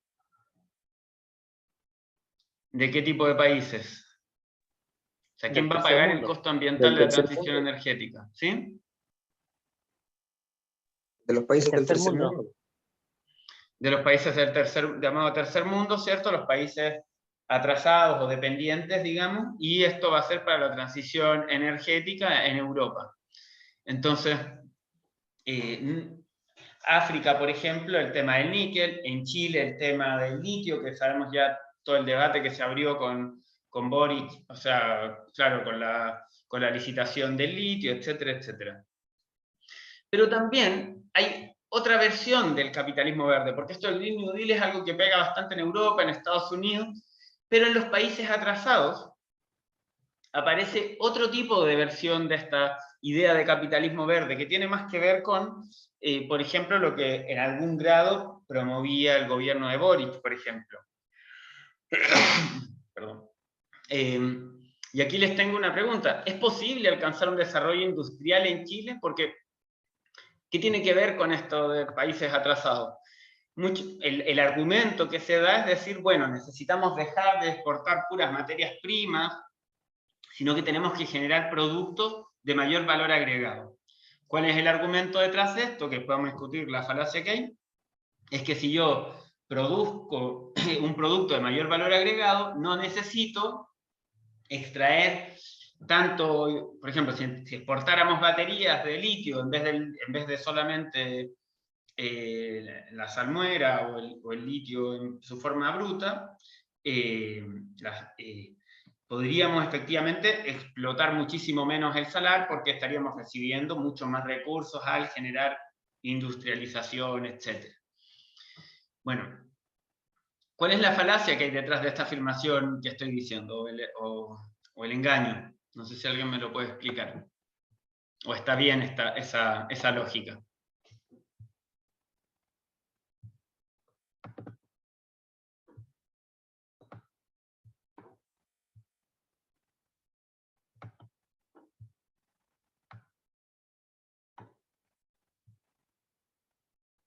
¿De qué tipo de países? O sea, ¿quién va a pagar el costo ambiental de la transición energética? ¿Sí? De los países del tercer mundo. De los países del llamado tercer mundo, ¿cierto? Los países atrasados o dependientes, digamos, y esto va a ser para la transición energética en Europa. Entonces, África, por ejemplo, el tema del níquel, en Chile el tema del litio, que sabemos ya todo el debate que se abrió con Boric, o sea, claro, con la licitación del litio, etcétera, etcétera. Pero también hay otra versión del capitalismo verde, porque esto del Green New Deal es algo que pega bastante en Europa, en Estados Unidos, pero en los países atrasados aparece otro tipo de versión de esta idea de capitalismo verde, que tiene más que ver con, por ejemplo, lo que en algún grado promovía el gobierno de Boric, por ejemplo. Perdón. Y aquí les tengo una pregunta. ¿Es posible alcanzar un desarrollo industrial en Chile? Porque, ¿qué tiene que ver con esto de países atrasados? El argumento que se da es decir, bueno, necesitamos dejar de exportar puras materias primas, sino que tenemos que generar productos de mayor valor agregado. ¿Cuál es el argumento detrás de esto? Que podemos discutir la falacia que hay. Es que si yo produzco un producto de mayor valor agregado, no necesito extraer tanto, por ejemplo, si exportáramos baterías de litio en vez de solamente la salmuera o el litio en su forma bruta, podríamos efectivamente explotar muchísimo menos el salar, porque estaríamos recibiendo mucho más recursos al generar industrialización, etc. Bueno, ¿cuál es la falacia que hay detrás de esta afirmación que estoy diciendo, o el engaño? No sé si alguien me lo puede explicar. ¿O está bien esa lógica?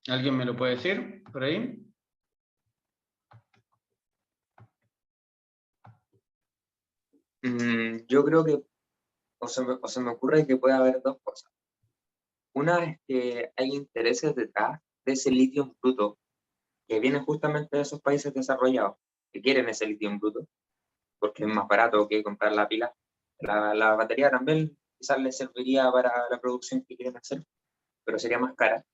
¿Alguien me lo puede decir por ahí? Yo creo que, o se me ocurre que puede haber dos cosas. Una es que hay intereses detrás de ese litio en bruto, que viene justamente de esos países desarrollados, que quieren ese litio en bruto, porque es más barato que comprar la pila. La batería también quizás les serviría para la producción que quieren hacer, pero sería más cara.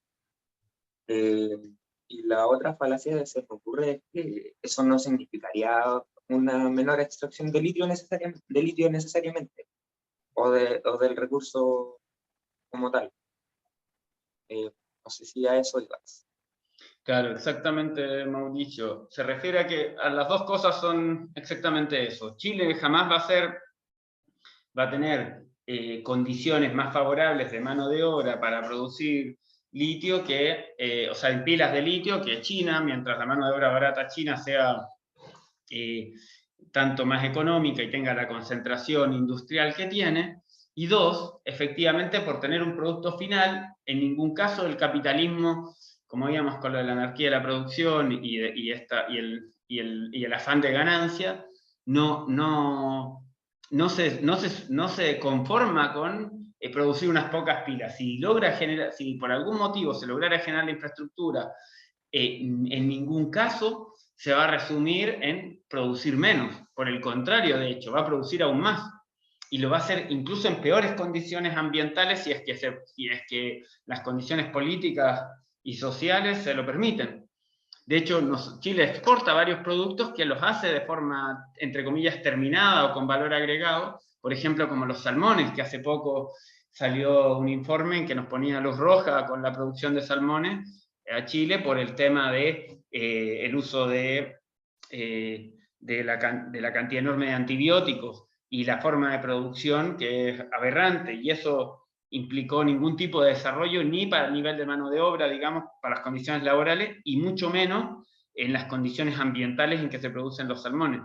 Y la otra falacia que se me ocurre es que eso no significaría una menor extracción de litio necesariamente, o del recurso como tal. No sé si a eso ibas. Claro, exactamente, Mauricio. Se refiere a que a las dos cosas son exactamente eso. Chile jamás va a tener condiciones más favorables de mano de obra para producir litio o sea, en pilas de litio que China, mientras la mano de obra barata china sea tanto más económica y tenga la concentración industrial que tiene. Y dos, efectivamente, por tener un producto final, en ningún caso el capitalismo, como veíamos con lo de la anarquía de la producción y el afán de ganancia, no se conforma con producir unas pocas pilas. Si por algún motivo se lograra generar la infraestructura, en ningún caso se va a resumir en producir menos. Por el contrario, de hecho, va a producir aún más. Y lo va a hacer incluso en peores condiciones ambientales si es que las condiciones políticas y sociales se lo permiten. De hecho, Chile exporta varios productos que los hace de forma, entre comillas, terminada o con valor agregado, por ejemplo, como los salmones, que hace poco salió un informe en que nos ponía luz roja con la producción de salmones a Chile por el tema de el uso de la cantidad enorme de antibióticos y la forma de producción que es aberrante, y eso implicó ningún tipo de desarrollo ni para el nivel de mano de obra, digamos, para las condiciones laborales, y mucho menos en las condiciones ambientales en que se producen los salmones.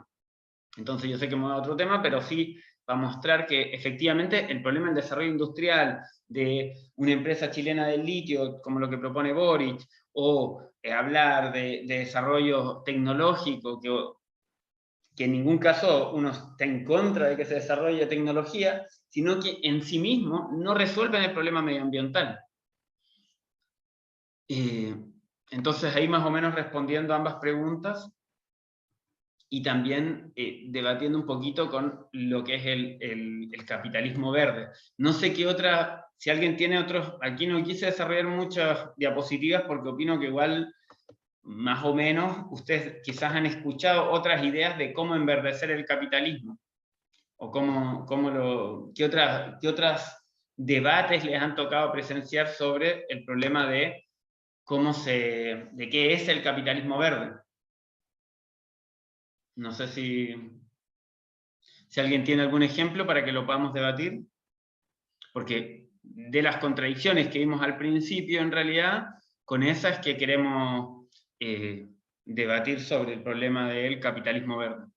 Entonces yo sé que me voy a otro tema, pero sí va a mostrar que efectivamente el problema del desarrollo industrial de una empresa chilena del litio, como lo que propone Boric, o hablar de desarrollo tecnológico, que en ningún caso uno está en contra de que se desarrolle tecnología, sino que en sí mismo no resuelven el problema medioambiental. Entonces ahí más o menos respondiendo a ambas preguntas, y también debatiendo un poquito con lo que es el capitalismo verde. No sé qué otra, si alguien tiene otros, aquí no quise desarrollar muchas diapositivas porque opino que igual, más o menos, ustedes quizás han escuchado otras ideas de cómo enverdecer el capitalismo, o qué otras debates les han tocado presenciar sobre el problema de de qué es el capitalismo verde. No sé si alguien tiene algún ejemplo para que lo podamos debatir, porque de las contradicciones que vimos al principio, en realidad, con esas que queremos debatir sobre el problema del capitalismo verde.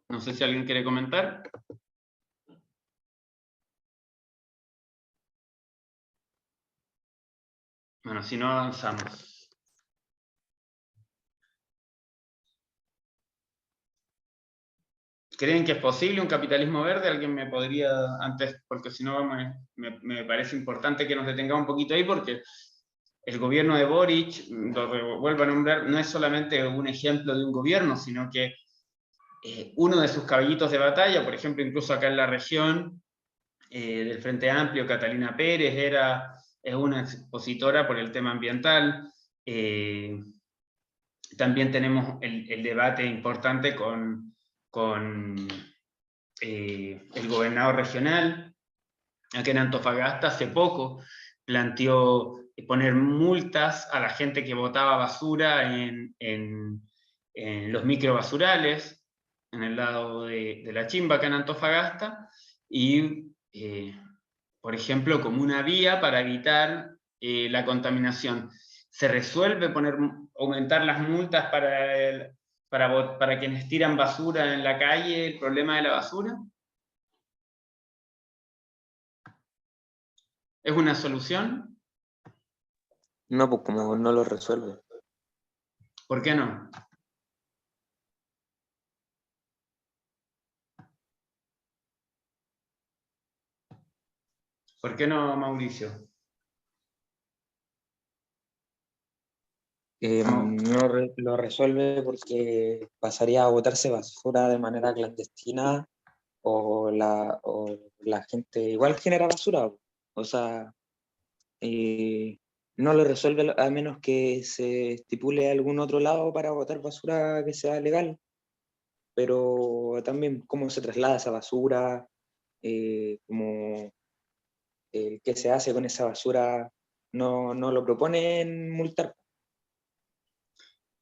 No sé si alguien quiere comentar. Bueno, si no, avanzamos. ¿Creen que es posible un capitalismo verde? ¿Alguien me podría, antes, porque si no me parece importante que nos detengamos un poquito ahí, porque el gobierno de Boric, lo vuelvo a nombrar, no es solamente un ejemplo de un gobierno, sino que uno de sus caballitos de batalla, por ejemplo, incluso acá en la región del Frente Amplio, Catalina Pérez es una expositora por el tema ambiental. También tenemos el debate importante con el gobernador regional. Aquí en Antofagasta hace poco planteó poner multas a la gente que botaba basura en los microbasurales, en el lado de La Chimba, acá en Antofagasta, y, por ejemplo, como una vía para evitar la contaminación. ¿Se resuelve aumentar las multas para quienes tiran basura en la calle, el problema de la basura? ¿Es una solución? No, pues como no lo resuelve. ¿Por qué no? ¿Por qué no, Mauricio? Lo resuelve porque pasaría a botarse basura de manera clandestina o la gente igual genera basura. O sea, no lo resuelve a menos que se estipule algún otro lado para botar basura que sea legal. Pero también cómo se traslada esa basura, como qué se hace con esa basura, no lo proponen multar.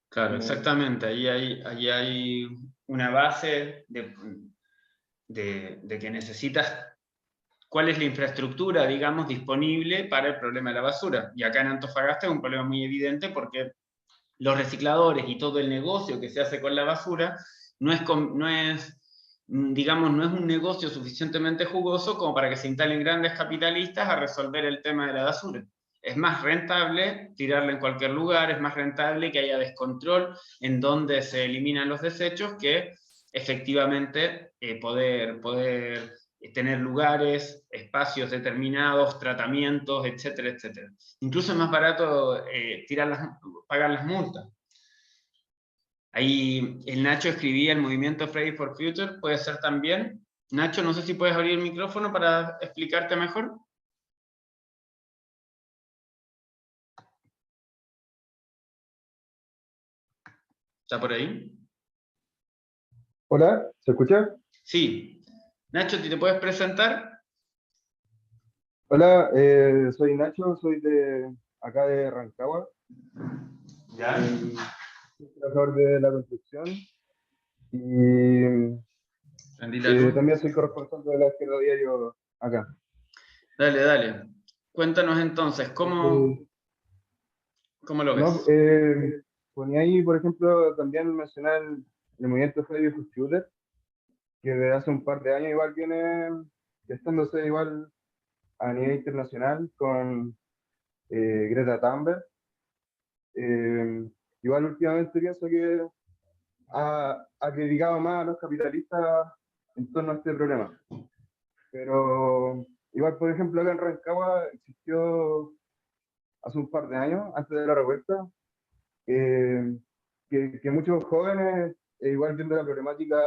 Claro, Como- exactamente. Ahí hay una base de que necesitas cuál es la infraestructura, digamos, disponible para el problema de la basura. Y acá en Antofagasta es un problema muy evidente porque los recicladores y todo el negocio que se hace con la basura digamos, no es un negocio suficientemente jugoso como para que se instalen grandes capitalistas a resolver el tema de la basura. Es más rentable tirarla en cualquier lugar, es más rentable que haya descontrol en donde se eliminan los desechos que efectivamente poder tener lugares, espacios determinados, tratamientos, etcétera, etcétera. Incluso es más barato pagar las multas. Ahí el Nacho escribía el movimiento Friday for Future, puede ser también. Nacho, no sé si puedes abrir el micrófono para explicarte mejor. ¿Está por ahí? Hola, ¿se escucha? Sí. Nacho, ¿te puedes presentar? Hola, soy Nacho, soy de acá de Rancagua, Ya. soy trabajador de la construcción y Prendí la luz. también soy corresponsal de la Izquierda Diario acá. Dale. Cuéntanos entonces, Eh, ¿cómo lo no, ves? ponía ahí, por ejemplo, también mencionar el movimiento Friday for Future, que desde hace un par de años igual viene gestándose igual a nivel internacional con Greta Thunberg. Eh, Igual últimamente pienso que ha criticado más a los capitalistas en torno a este problema. Pero igual, por ejemplo, acá en Rancagua existió hace un par de años, antes de la revuelta, eh, que muchos jóvenes, igual viendo la problemática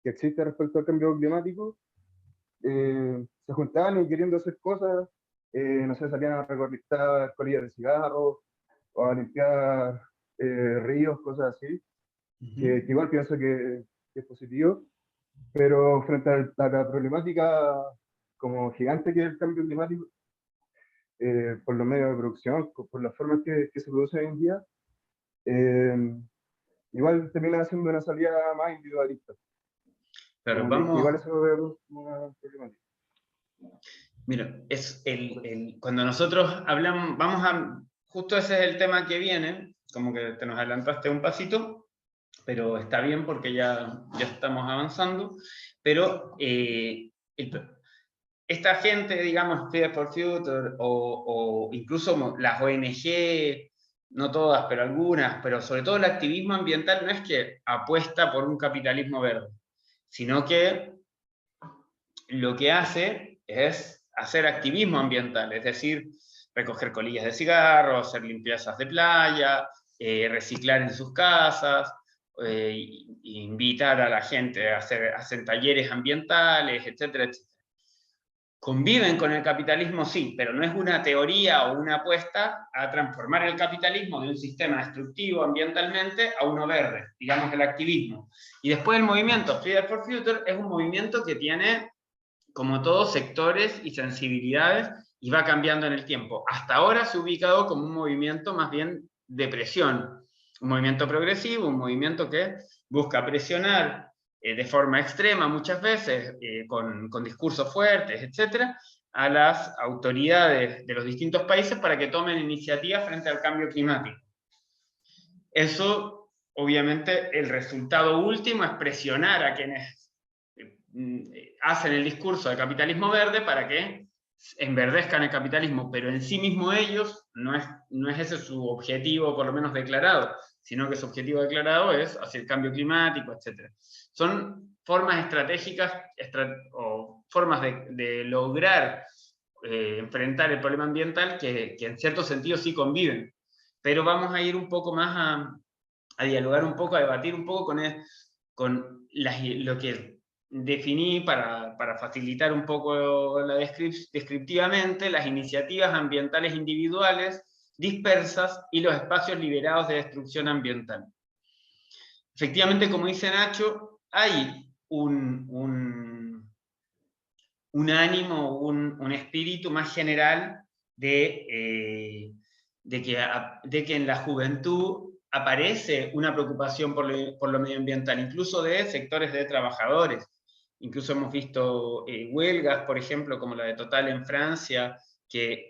que existe respecto al cambio climático, se juntaban y queriendo hacer cosas, no sé, salían a recolectar colillas de cigarros o a limpiar ríos, cosas así, que igual pienso que es positivo. Pero frente a la problemática como gigante que es el cambio climático, por los medios de producción, por las formas que se produce hoy en día, eh, igual termina siendo una salida más individualista. Claro, Como que igual vamos. eso es una problemática. Mira, cuando nosotros hablamos, justo ese es el tema que viene, como que te nos adelantaste un pasito, pero está bien porque ya estamos avanzando, pero esta gente, digamos, Fridays for Future, o incluso las ONG, no todas, pero algunas, pero sobre todo el activismo ambiental no es que apuesta por un capitalismo verde, sino que lo que hace es hacer activismo ambiental, es decir, recoger colillas de cigarro, hacer limpiezas de playa, reciclar en sus casas, invitar a la gente a hacer talleres ambientales, etcétera, etcétera. Conviven con el capitalismo, sí, pero no es una teoría o una apuesta a transformar el capitalismo de un sistema destructivo ambientalmente a uno verde, digamos el activismo. Y después el movimiento Fridays for Future es un movimiento que tiene, como todos, sectores y sensibilidades y va cambiando en el tiempo. Hasta ahora se ha ubicado como un movimiento más bien de presión, un movimiento progresivo, un movimiento que busca presionar de forma extrema muchas veces, con discursos fuertes, etcétera, a las autoridades de los distintos países para que tomen iniciativas frente al cambio climático. Eso, obviamente, el resultado último es presionar a quienes hacen el discurso de capitalismo verde para que enverdezcan el capitalismo, pero en sí mismo ellos no es ese su objetivo, por lo menos declarado, sino que su objetivo declarado es hacer cambio climático, etc. Son formas estratégicas o formas de lograr enfrentar el problema ambiental que en cierto sentido sí conviven. Pero vamos a ir un poco más a dialogar un poco, a debatir un poco con lo que definí para facilitar un poco descriptivamente las iniciativas ambientales individuales dispersas y los espacios liberados de destrucción ambiental. Efectivamente, como dice Nacho, hay un ánimo, un espíritu más general de que en la juventud aparece una preocupación por lo medioambiental, incluso de sectores de trabajadores. Incluso hemos visto huelgas, por ejemplo, como la de Total en Francia, que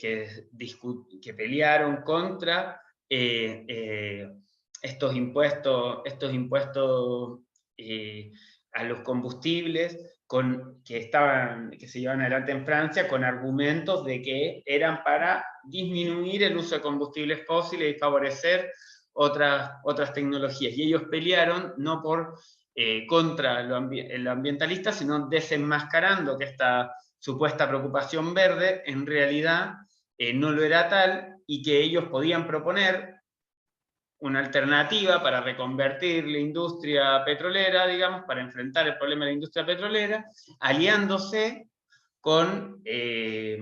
pelearon contra estos impuestos a los combustibles que se llevan adelante en Francia con argumentos de que eran para disminuir el uso de combustibles fósiles y favorecer otras tecnologías. Y ellos pelearon no contra lo ambientalista, sino desenmascarando que esta supuesta preocupación verde en realidad no lo era tal, y que ellos podían proponer una alternativa para reconvertir la industria petrolera, digamos, para enfrentar el problema de la industria petrolera, aliándose con el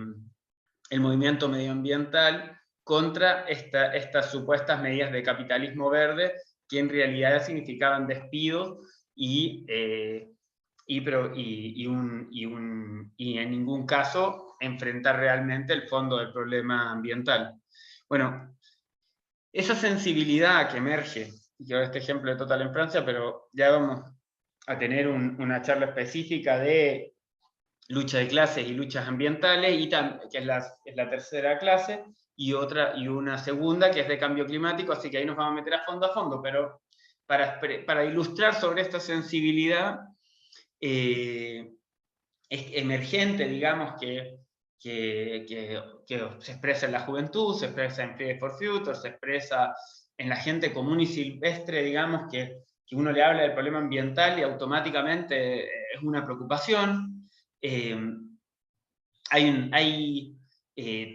movimiento medioambiental contra estas supuestas medidas de capitalismo verde, que en realidad significaban despidos y en ningún caso enfrentar realmente el fondo del problema ambiental. Bueno, esa sensibilidad que emerge, yo este ejemplo de Total en Francia, pero ya vamos a tener una charla específica de lucha de clases y luchas ambientales, que es la tercera clase, y una segunda que es de cambio climático, así que ahí nos vamos a meter a fondo, pero para ilustrar sobre esta sensibilidad emergente, digamos, que se expresa en la juventud, se expresa en Fridays for Future, se expresa en la gente común y silvestre, digamos, que uno le habla del problema ambiental y automáticamente es una preocupación.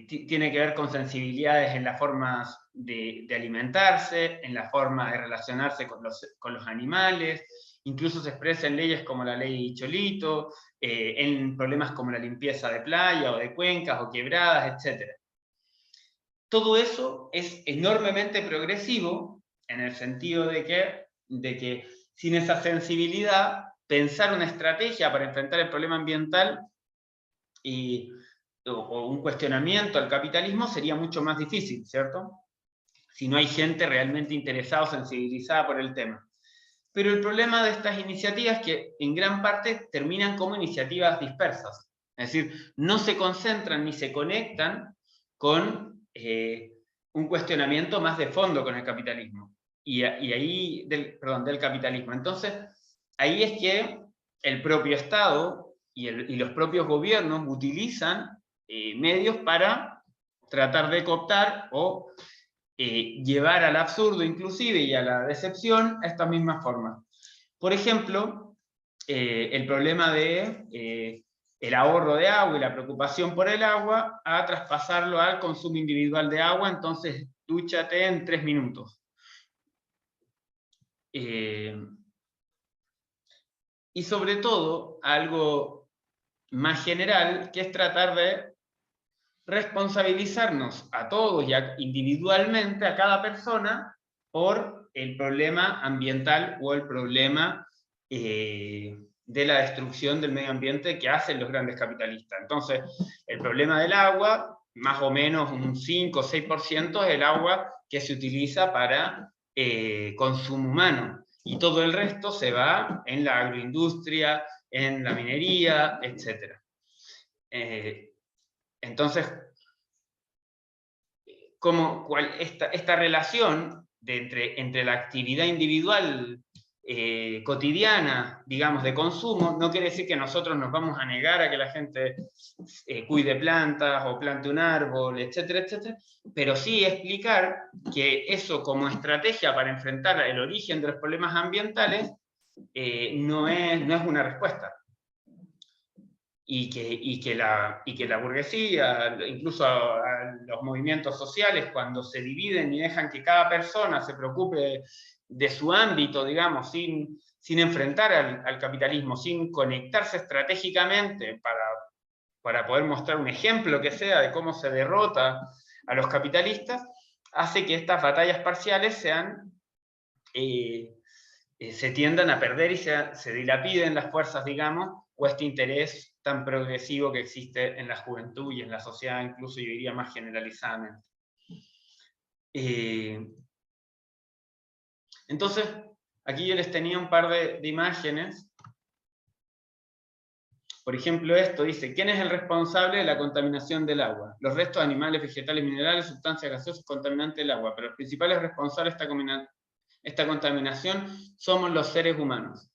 Tiene que ver con sensibilidades en las formas de alimentarse, en la forma de relacionarse con los animales, incluso se expresa en leyes como la ley Cholito, en problemas como la limpieza de playa o de cuencas o quebradas, etc. Todo eso es enormemente progresivo en el sentido de que sin esa sensibilidad, pensar una estrategia para enfrentar el problema ambiental o un cuestionamiento al capitalismo sería mucho más difícil, ¿cierto? Si no hay gente realmente interesada o sensibilizada por el tema. Pero el problema de estas iniciativas es que en gran parte terminan como iniciativas dispersas. Es decir, no se concentran ni se conectan con un cuestionamiento más de fondo con el capitalismo. Del capitalismo. Entonces, ahí es que el propio Estado y los propios gobiernos utilizan medios para tratar de cooptar o llevar al absurdo inclusive y a la decepción a estas mismas formas. Por ejemplo, el problema de el ahorro de agua y la preocupación por el agua, a traspasarlo al consumo individual de agua, entonces dúchate en 3 minutos. Y sobre todo, algo más general, que es tratar de responsabilizarnos a todos y individualmente, a cada persona, por el problema ambiental o el problema de la destrucción del medio ambiente que hacen los grandes capitalistas. Entonces, el problema del agua, más o menos un 5 o 6% es el agua que se utiliza para consumo humano, y todo el resto se va en la agroindustria, en la minería, etc. Entonces, esta relación entre la actividad individual cotidiana, digamos, de consumo, no quiere decir que nosotros nos vamos a negar a que la gente cuide plantas o plante un árbol, etcétera, etcétera, pero sí explicar que eso como estrategia para enfrentar el origen de los problemas ambientales no es una respuesta. Y que la burguesía, incluso a los movimientos sociales, cuando se dividen y dejan que cada persona se preocupe de su ámbito, digamos, sin enfrentar al capitalismo, sin conectarse estratégicamente para poder mostrar un ejemplo que sea de cómo se derrota a los capitalistas, hace que estas batallas parciales se tiendan a perder y se dilapiden las fuerzas, digamos, o este interés tan progresivo que existe en la juventud y en la sociedad, incluso yo diría más generalizadamente. Entonces, aquí yo les tenía un par de imágenes. Por ejemplo, esto dice, ¿quién es el responsable de la contaminación del agua? Los restos animales, vegetales, minerales, sustancias gaseosas contaminantes del agua, pero los principales responsables de esta contaminación somos los seres humanos.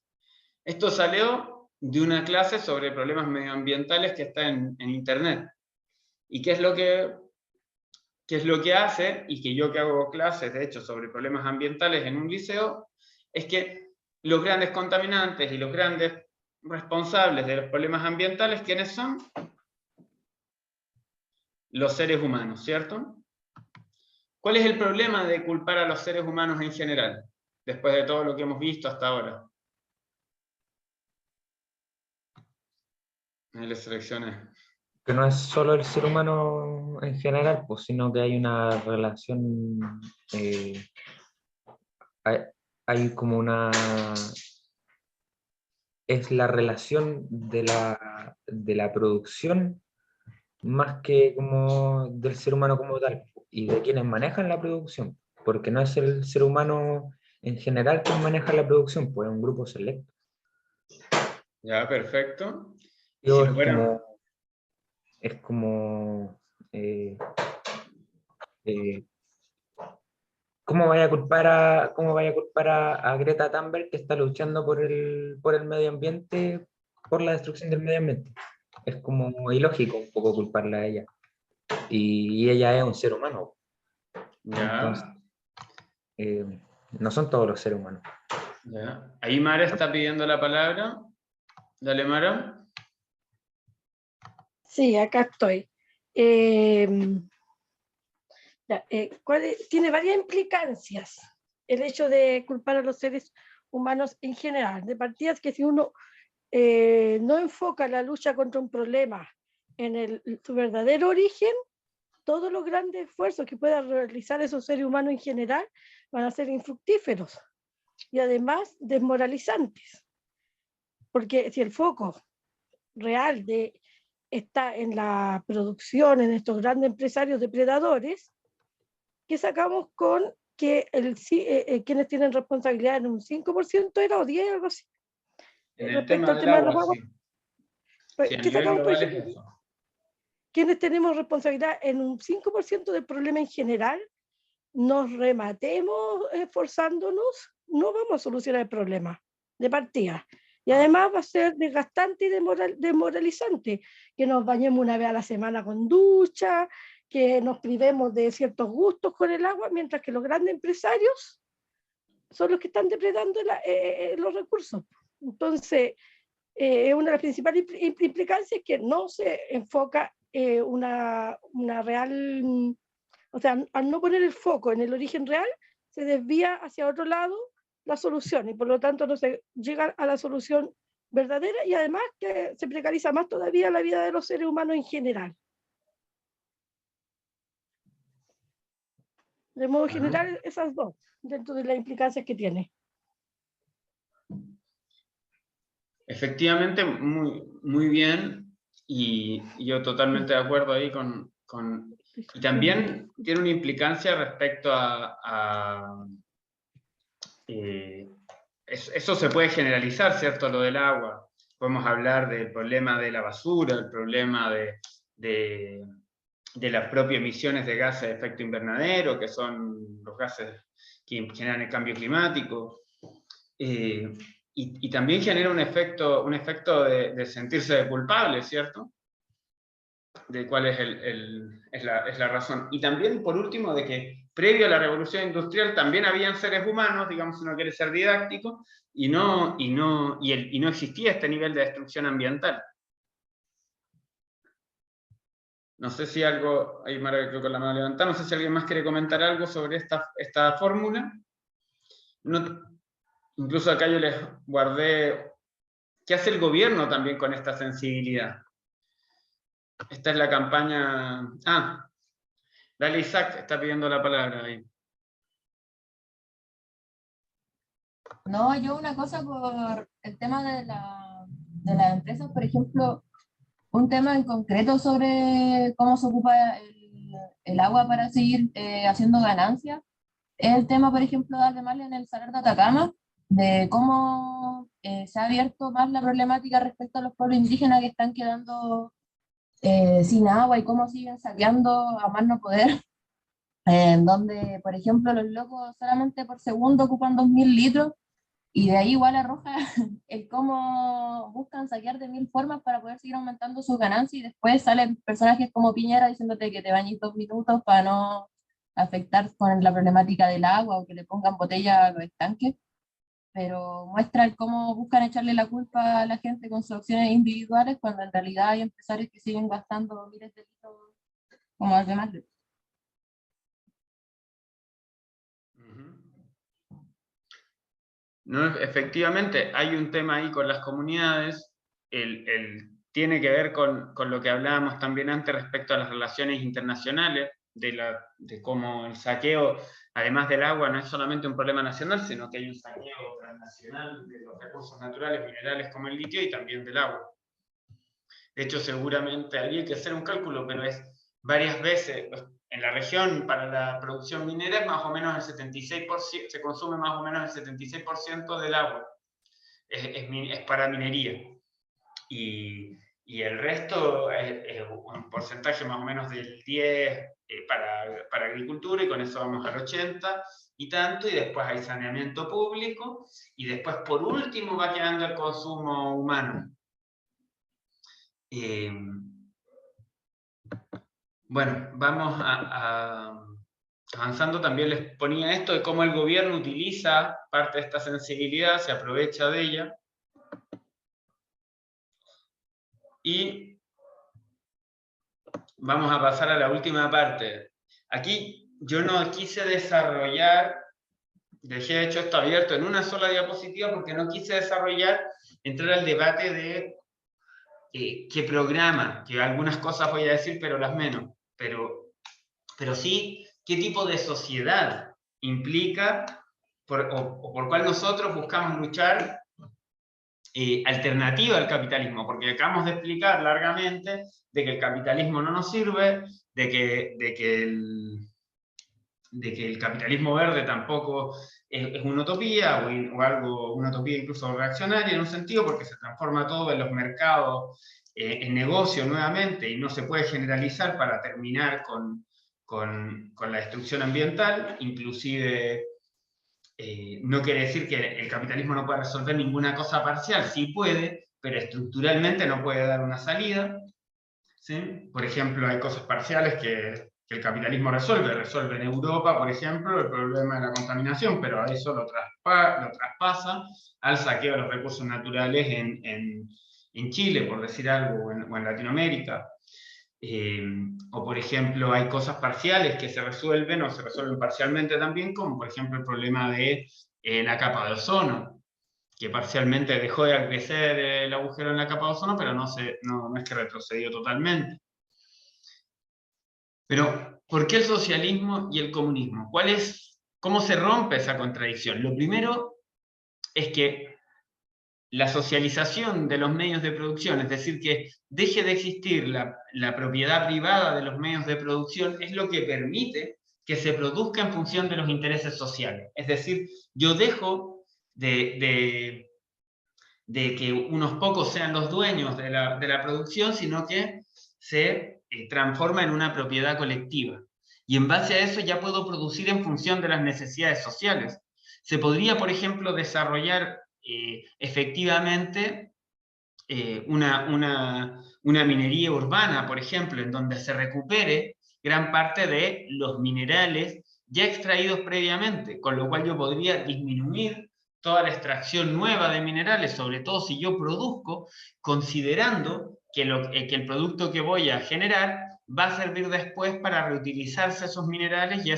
Esto salió de una clase sobre problemas medioambientales que está en internet. ¿Y qué es lo que hace? Y que yo que hago clases, de hecho, sobre problemas ambientales en un liceo, es que los grandes contaminantes y los grandes responsables de los problemas ambientales, ¿quiénes son? Los seres humanos, ¿cierto? ¿Cuál es el problema de culpar a los seres humanos en general, después de todo lo que hemos visto hasta ahora? Ahí les seleccioné. Que no es solo el ser humano en general, pues, sino que hay una relación, hay como una... Es la relación de la producción más que como del ser humano como tal, y de quienes manejan la producción, porque no es el ser humano en general quien maneja la producción, pues es un grupo selecto. Ya, perfecto. Y Yo si es como ¿cómo vaya a culpar a Greta Thunberg, que está luchando por el medio ambiente, por la destrucción del medio ambiente? Es como ilógico un poco culparla a ella. Y ella es un ser humano. Ya. Entonces, no son todos los seres humanos. Ya. Ahí Mara está pidiendo la palabra. Dale, Mara. Sí, acá estoy. Tiene varias implicancias el hecho de culpar a los seres humanos en general. De partida es que si uno no enfoca la lucha contra un problema en su verdadero origen, todos los grandes esfuerzos que puedan realizar esos seres humanos en general van a ser infructíferos y además desmoralizantes. Porque si el foco real está en la producción, en estos grandes empresarios depredadores, ¿qué sacamos con que quienes tienen responsabilidad en un 5% era o 10%, algo así? En el Respecto tema al del tema de los agua, aguas, sí. pues, Sí, a ¿qué nivel sacamos, por global es ejemplo? eso. Quienes tenemos responsabilidad en un 5% del problema en general, nos rematemos esforzándonos, no vamos a solucionar el problema de partida. Y además va a ser desgastante y desmoralizante que nos bañemos una vez a la semana con ducha, que nos privemos de ciertos gustos con el agua, mientras que los grandes empresarios son los que están depredando los recursos. Entonces, una de las principales implicancias es que no se enfoca una real, o sea, al no poner el foco en el origen real, se desvía hacia otro lado la solución y por lo tanto no se llega a la solución verdadera y además que se precariza más todavía la vida de los seres humanos en general. De modo general, esas dos, dentro de las implicancias que tiene. Efectivamente, muy, muy bien, y yo totalmente de acuerdo ahí y también tiene una implicancia respecto eso se puede generalizar, ¿cierto? Lo del agua. Podemos hablar del problema de la basura, el problema de las propias emisiones de gases de efecto invernadero, que son los gases que generan el cambio climático. y también genera un efecto de sentirse culpable, ¿cierto? De cuál es la razón. Y también, por último, de que previo a la revolución industrial también habían seres humanos, digamos, si uno quiere ser didáctico, y no existía este nivel de destrucción ambiental. No sé si algo, ahí Mara creo que la mano levantada, no sé si alguien más quiere comentar algo sobre esta fórmula. Incluso acá yo les guardé, ¿qué hace el gobierno también con esta sensibilidad? Esta es la campaña... dale, Isaac, está pidiendo la palabra ahí. No, yo una cosa por el tema de las empresas, por ejemplo, un tema en concreto sobre cómo se ocupa el agua para seguir haciendo ganancias, es el tema, por ejemplo, de Aldemar en el Salar de Atacama, de cómo se ha abierto más la problemática respecto a los pueblos indígenas que están quedando sin agua y cómo siguen saqueando a más no poder, en donde, por ejemplo, los locos solamente por segundo ocupan 2000 litros, y de ahí igual arroja el cómo buscan saquear de 1000 formas para poder seguir aumentando sus ganancias, y después salen personajes como Piñera diciéndote que te bañes 2 minutos para no afectar con la problemática del agua o que le pongan botella a los estanques, pero muestra el cómo buscan echarle la culpa a la gente con sus acciones individuales cuando en realidad hay empresarios que siguen gastando miles de litros como los demás. No, efectivamente, hay un tema ahí con las comunidades, tiene que ver con lo que hablábamos también antes respecto a las relaciones internacionales, de cómo el saqueo, además del agua, no es solamente un problema nacional, sino que hay un saqueo transnacional de los recursos naturales, minerales como el litio, y también del agua. De hecho, seguramente habría que hacer un cálculo, pero es varias veces. En la región, para la producción minera, es más o menos el 76%, se consume más o menos el 76% del agua. Es para minería. Y el resto es un porcentaje más o menos del 10% para agricultura, y con eso vamos al 80% y tanto, y después hay saneamiento público, y después, por último, va quedando el consumo humano. Bueno, vamos avanzando. También les ponía esto de cómo el gobierno utiliza parte de esta sensibilidad, se aprovecha de ella. Y vamos a pasar a la última parte. Aquí yo no quise desarrollar, dejé hecho esto abierto en una sola diapositiva porque no quise entrar al debate de qué programa, que algunas cosas voy a decir, pero las menos. Pero sí, qué tipo de sociedad implica, o por cuál nosotros buscamos luchar, alternativa al capitalismo, porque acabamos de explicar largamente de que el capitalismo no nos sirve, de que el capitalismo verde tampoco es una utopía, o algo, una utopía incluso reaccionaria en un sentido, porque se transforma todo en los mercados, en negocio nuevamente, y no se puede generalizar para terminar con la destrucción ambiental. Inclusive no quiere decir que el capitalismo no pueda resolver ninguna cosa parcial, sí puede, pero estructuralmente no puede dar una salida, ¿sí? Por ejemplo, hay cosas parciales que el capitalismo resuelve en Europa, por ejemplo, el problema de la contaminación, pero a eso lo traspasa al saqueo de los recursos naturales en Chile, por decir algo, o en Latinoamérica. O por ejemplo, hay cosas parciales que se resuelven o se resuelven parcialmente también, como por ejemplo el problema de la capa de ozono, que parcialmente dejó de crecer el agujero en la capa de ozono, pero no es que retrocedió totalmente. Pero, ¿por qué el socialismo y el comunismo? ¿Cómo se rompe esa contradicción? Lo primero es que la socialización de los medios de producción, es decir, que deje de existir la propiedad privada de los medios de producción, es lo que permite que se produzca en función de los intereses sociales. Es decir, yo dejo de que unos pocos sean los dueños de la producción, sino que se transforma en una propiedad colectiva. Y en base a eso ya puedo producir en función de las necesidades sociales. Se podría, por ejemplo, desarrollar efectivamente una minería urbana, por ejemplo, en donde se recupere gran parte de los minerales ya extraídos previamente, con lo cual yo podría disminuir toda la extracción nueva de minerales, sobre todo si yo produzco, considerando que el producto que voy a generar va a servir después para reutilizarse esos minerales y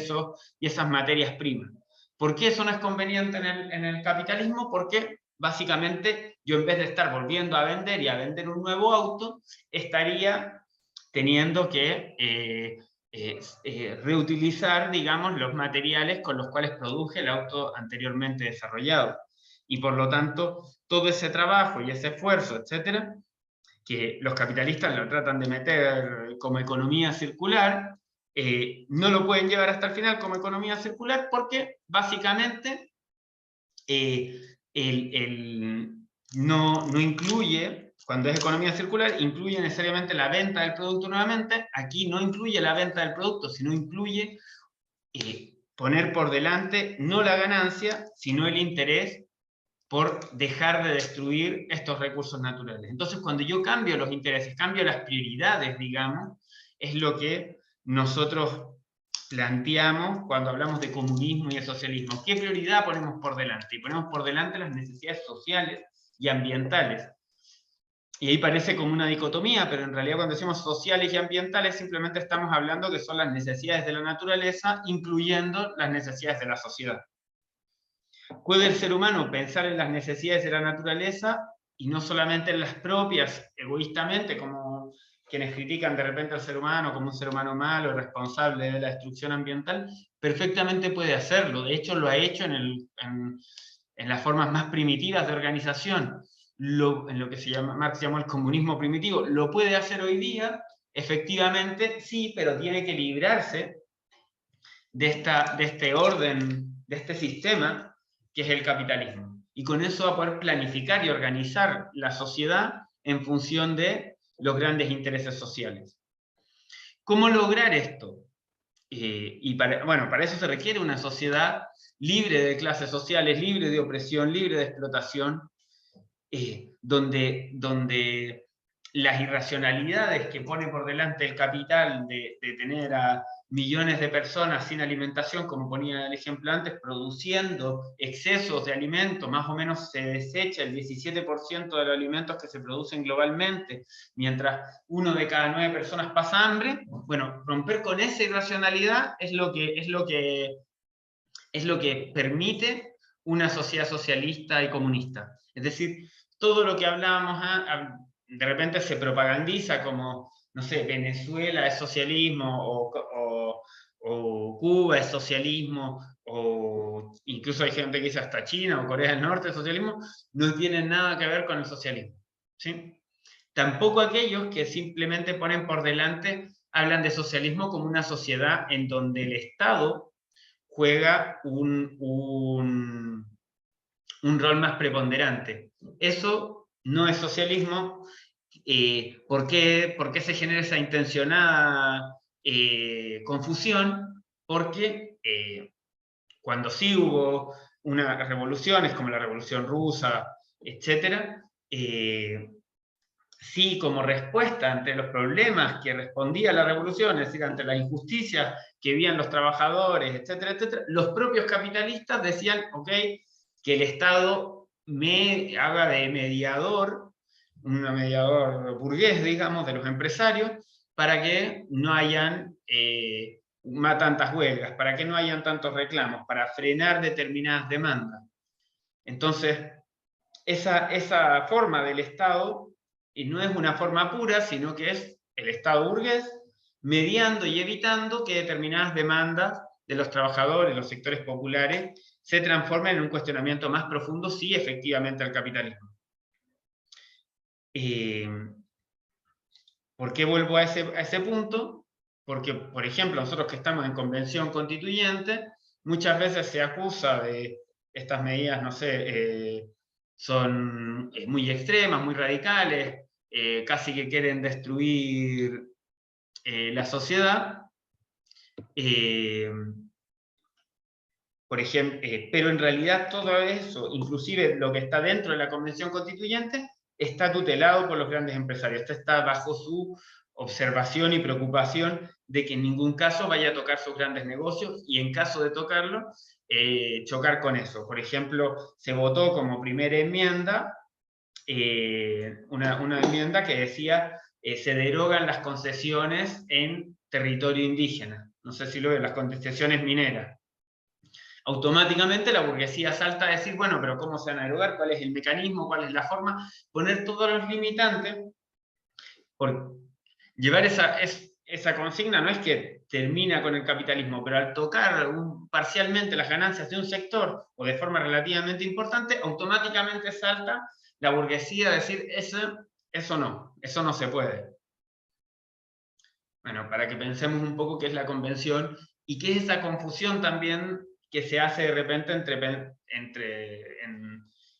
esas materias primas. ¿Por qué eso no es conveniente en el capitalismo? Porque básicamente yo, en vez de estar volviendo a vender y a vender un nuevo auto, estaría teniendo que reutilizar, digamos, los materiales con los cuales produje el auto anteriormente desarrollado. Y por lo tanto, todo ese trabajo y ese esfuerzo, etcétera, que los capitalistas lo tratan de meter como economía circular, no lo pueden llevar hasta el final como economía circular porque básicamente no incluye, cuando es economía circular, incluye necesariamente la venta del producto nuevamente. Aquí no incluye la venta del producto, sino incluye poner por delante no la ganancia, sino el interés por dejar de destruir estos recursos naturales. Entonces, cuando yo cambio los intereses, cambio las prioridades, digamos, es lo que nosotros planteamos cuando hablamos de comunismo y de socialismo. ¿Qué prioridad ponemos por delante? Y ponemos por delante las necesidades sociales y ambientales. Y ahí parece como una dicotomía, pero en realidad cuando decimos sociales y ambientales simplemente estamos hablando que son las necesidades de la naturaleza, incluyendo las necesidades de la sociedad. ¿Puede el ser humano pensar en las necesidades de la naturaleza y no solamente en las propias, egoístamente, como quienes critican de repente al ser humano como un ser humano malo, responsable de la destrucción ambiental? Perfectamente puede hacerlo. De hecho, lo ha hecho en las formas más primitivas de organización, en lo que Marx llamó el comunismo primitivo. Lo puede hacer hoy día, efectivamente, sí, pero tiene que librarse de este orden, de este sistema, que es el capitalismo. Y con eso va a poder planificar y organizar la sociedad en función de los grandes intereses sociales. ¿Cómo lograr esto? Para eso se requiere una sociedad libre de clases sociales, libre de opresión, libre de explotación, donde las irracionalidades que pone por delante el capital de tener a millones de personas sin alimentación, como ponía el ejemplo antes, produciendo excesos de alimentos, más o menos se desecha el 17% de los alimentos que se producen globalmente, mientras 1 de cada 9 personas pasa hambre. Bueno, romper con esa irracionalidad es lo que permite una sociedad socialista y comunista. Es decir, todo lo que hablábamos, de repente se propagandiza como, no sé, Venezuela es socialismo, o Cuba es socialismo, o incluso hay gente que dice hasta China o Corea del Norte es socialismo, no tienen nada que ver con el socialismo, ¿sí? Tampoco aquellos que simplemente ponen por delante, hablan de socialismo como una sociedad en donde el Estado juega un rol más preponderante. Eso no es socialismo. ¿Por qué se genera esa intencionada confusión? Porque cuando sí hubo unas revoluciones, como la Revolución Rusa, etc., sí, como respuesta ante los problemas que respondía la revolución, es decir, ante la injusticia que vivían los trabajadores, etcétera, etcétera, los propios capitalistas decían, ok, que el Estado me haga de mediador, un mediador burgués, digamos, de los empresarios, para que no hayan tantas huelgas, para que no hayan tantos reclamos, para frenar determinadas demandas. Entonces, esa forma del Estado no es una forma pura, sino que es el Estado burgués mediando y evitando que determinadas demandas de los trabajadores, los sectores populares, se transformen en un cuestionamiento más profundo, sí, efectivamente, al capitalismo. ¿Por qué vuelvo a ese punto? Porque, por ejemplo, nosotros que estamos en convención constituyente, muchas veces se acusa de estas medidas, no sé, son muy extremas, muy radicales, casi que quieren destruir la sociedad. por ejemplo, pero en realidad todo eso, inclusive lo que está dentro de la Convención Constituyente, está tutelado por los grandes empresarios. Esto está bajo su observación y preocupación de que en ningún caso vaya a tocar sus grandes negocios, y en caso de tocarlo, chocar con eso. Por ejemplo, se votó como primera enmienda una enmienda que decía se derogan las concesiones en territorio indígena. No sé si lo ven, las concesiones mineras. Automáticamente la burguesía salta a decir, bueno, pero ¿cómo se van a derogar? ¿Cuál es el mecanismo? ¿Cuál es la forma? Poner todos los limitantes. Por llevar esa consigna no es que termina con el capitalismo, pero al tocar parcialmente las ganancias de un sector o de forma relativamente importante, automáticamente salta la burguesía a decir eso no se puede. Bueno, para que pensemos un poco qué es la convención y qué es esa confusión también que se hace de repente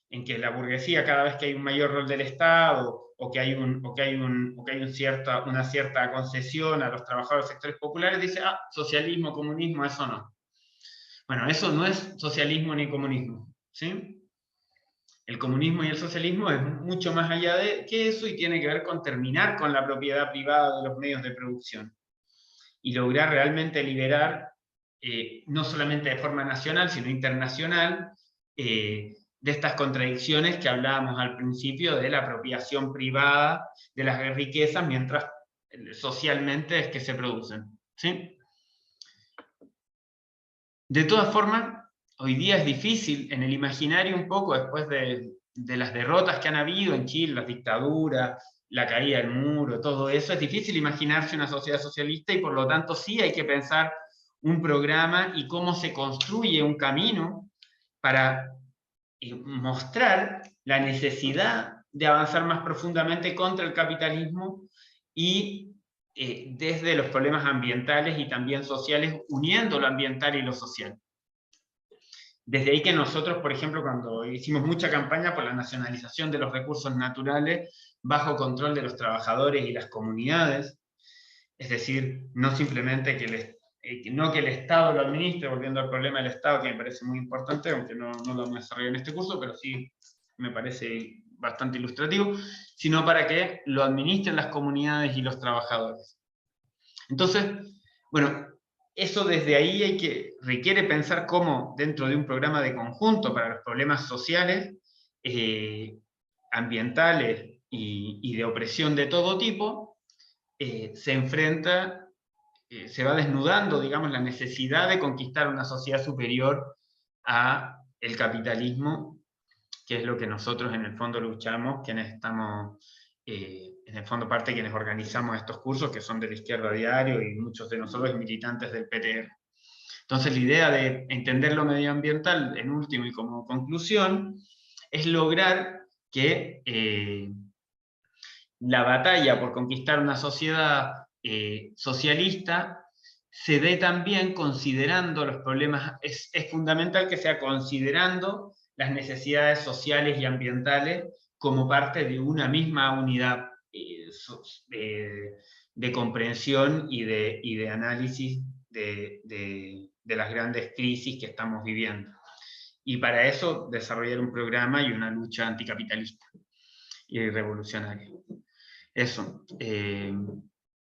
en que la burguesía, cada vez que hay un mayor rol del Estado o que hay una cierta concesión a los trabajadores de sectores populares, dice, socialismo, comunismo, eso no. Bueno, eso no es socialismo ni comunismo, ¿sí? El comunismo y el socialismo es mucho más allá de que eso y tiene que ver con terminar con la propiedad privada de los medios de producción y lograr realmente liberar, no solamente de forma nacional, sino internacional, de estas contradicciones que hablábamos al principio de la apropiación privada de las riquezas mientras socialmente es que se producen, ¿sí? De todas formas, hoy día es difícil en el imaginario un poco, después de las derrotas que han habido en Chile, las dictaduras, la caída del muro, todo eso, es difícil imaginarse una sociedad socialista y por lo tanto sí hay que pensar un programa y cómo se construye un camino para mostrar la necesidad de avanzar más profundamente contra el capitalismo y desde los problemas ambientales y también sociales, uniendo lo ambiental y lo social. Desde ahí que nosotros, por ejemplo, cuando hicimos mucha campaña por la nacionalización de los recursos naturales bajo control de los trabajadores y las comunidades, es decir, no simplemente que el Estado lo administre, volviendo al problema del Estado, que me parece muy importante, aunque no lo desarrollo en este curso, pero sí me parece bastante ilustrativo, sino para que lo administren las comunidades y los trabajadores. Entonces, bueno, eso desde ahí requiere pensar cómo dentro de un programa de conjunto para los problemas sociales, ambientales y de opresión de todo tipo, se enfrenta, se va desnudando, digamos, la necesidad de conquistar una sociedad superior a el capitalismo, que es lo que nosotros en el fondo luchamos, quienes estamos, en el fondo parte de quienes organizamos estos cursos, que son de la izquierda diario y muchos de nosotros militantes del PTR. Entonces la idea de entender lo medioambiental, en último y como conclusión, es lograr que la batalla por conquistar una sociedad socialista se dé también considerando los problemas, es fundamental que sea considerando las necesidades sociales y ambientales como parte de una misma unidad de comprensión y de análisis de las grandes crisis que estamos viviendo. Y para eso desarrollar un programa y una lucha anticapitalista y revolucionaria. Eso.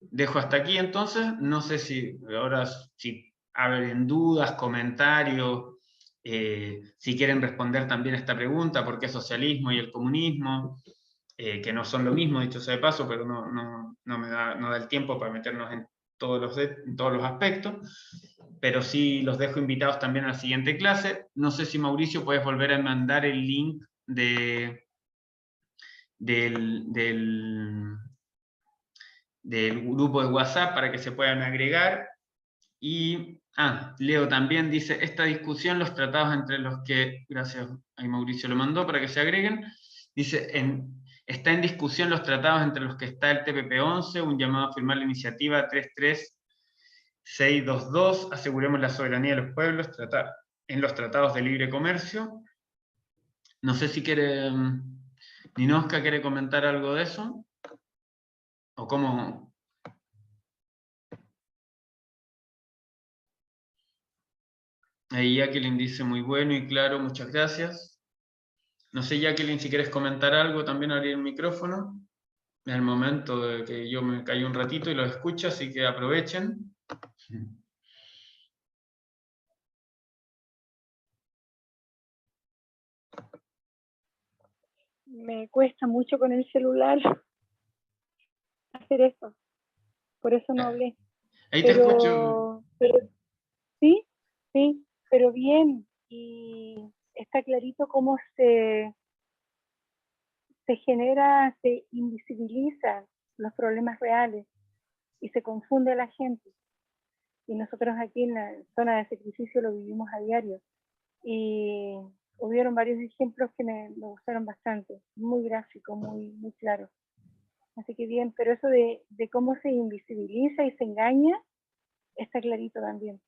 Dejo hasta aquí entonces. No sé si ahora si abren dudas, comentarios, si quieren responder también a esta pregunta, ¿por qué socialismo y el comunismo? Que no son lo mismo, dicho sea de paso, pero no da el tiempo para meternos en todos los aspectos. Pero sí los dejo invitados también a la siguiente clase. No sé si Mauricio puedes volver a mandar el link del grupo de WhatsApp para que se puedan agregar. Y, Leo también dice, esta discusión, los tratados entre los que, gracias, ahí Mauricio lo mandó para que se agreguen, dice, está en discusión los tratados entre los que está el TPP-11, un llamado a firmar la iniciativa 33622, aseguremos la soberanía de los pueblos, en los tratados de libre comercio. No sé si quiere, Ninoska quiere comentar algo de eso, o cómo. Ahí Jacqueline dice muy bueno y claro, muchas gracias. No sé, Jacqueline, si quieres comentar algo, también abrir el micrófono. Es el momento de que yo me callo un ratito y lo escucho, así que aprovechen. Me cuesta mucho con el celular hacer eso, por eso no hablé. Ahí te escucho. Pero sí, sí, pero bien, y está clarito cómo se genera, se invisibilizan los problemas reales y se confunde a la gente. Y nosotros aquí en la zona de sacrificio lo vivimos a diario. Y hubieron varios ejemplos que me gustaron bastante, muy gráfico, muy claro. Así que bien, pero eso de cómo se invisibiliza y se engaña, está clarito también.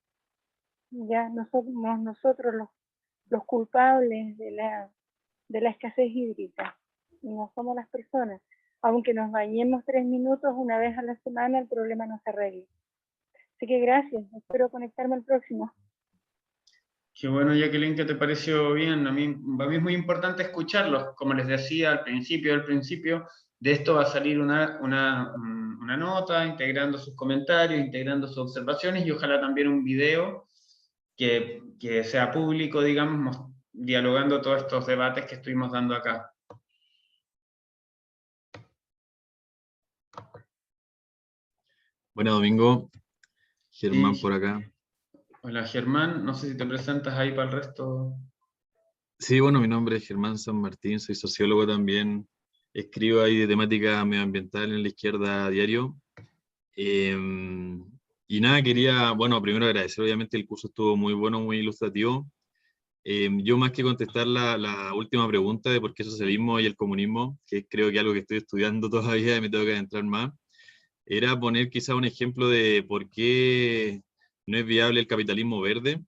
Ya no somos nosotros los culpables de la escasez hídrica, no somos las personas. Aunque nos bañemos 3 minutos una vez a la semana, el problema no se arregla. Así que gracias, espero conectarme al próximo. Qué bueno, Jacqueline, que te pareció bien. A mí es muy importante escucharlos. Como les decía al principio, de esto va a salir una nota integrando sus comentarios, integrando sus observaciones y ojalá también un video que sea público, digamos, dialogando todos estos debates que estuvimos dando acá. Buenas, Domingo. Germán por acá. Hola, Germán. No sé si te presentas ahí para el resto. Sí, bueno, mi nombre es Germán San Martín, soy sociólogo también. Escribo ahí de temática medioambiental en La Izquierda a diario. Y nada, quería, bueno, primero agradecer, obviamente el curso estuvo muy bueno, muy ilustrativo. Yo más que contestar la última pregunta de por qué el socialismo y el comunismo, que creo que es algo que estoy estudiando todavía y me tengo que adentrar más, era poner quizá un ejemplo de por qué no es viable el capitalismo verde.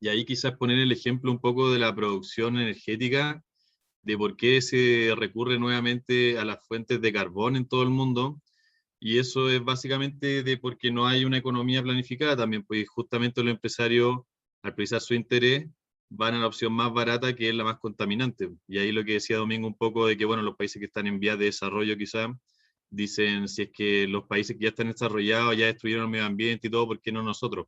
Y ahí quizás poner el ejemplo un poco de la producción energética, de por qué se recurre nuevamente a las fuentes de carbón en todo el mundo. Y eso es básicamente de porque no hay una economía planificada también, pues justamente los empresarios, al priorizar su interés, van a la opción más barata, que es la más contaminante. Y ahí lo que decía Domingo un poco de que, bueno, los países que están en vías de desarrollo quizás, dicen, si es que los países que ya están desarrollados ya destruyeron el medio ambiente y todo, ¿por qué no nosotros?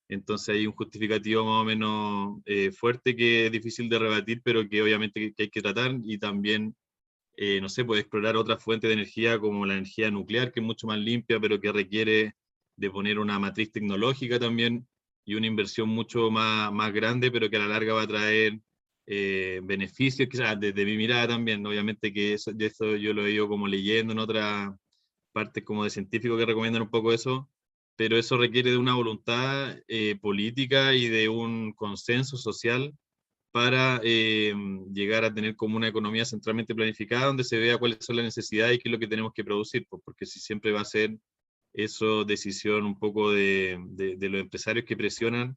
Entonces hay un justificativo más o menos fuerte que es difícil de rebatir, pero que obviamente que hay que tratar, y también, no sé, puede explorar otras fuentes de energía como la energía nuclear, que es mucho más limpia, pero que requiere de poner una matriz tecnológica también y una inversión mucho más grande, pero que a la larga va a traer beneficios, quizás desde mi mirada también, obviamente que eso yo lo he ido como leyendo en otras partes como de científicos que recomiendan un poco eso, pero eso requiere de una voluntad política y de un consenso social para llegar a tener como una economía centralmente planificada, donde se vea cuáles son las necesidades y qué es lo que tenemos que producir, pues, porque si siempre va a ser eso decisión un poco de los empresarios que presionan,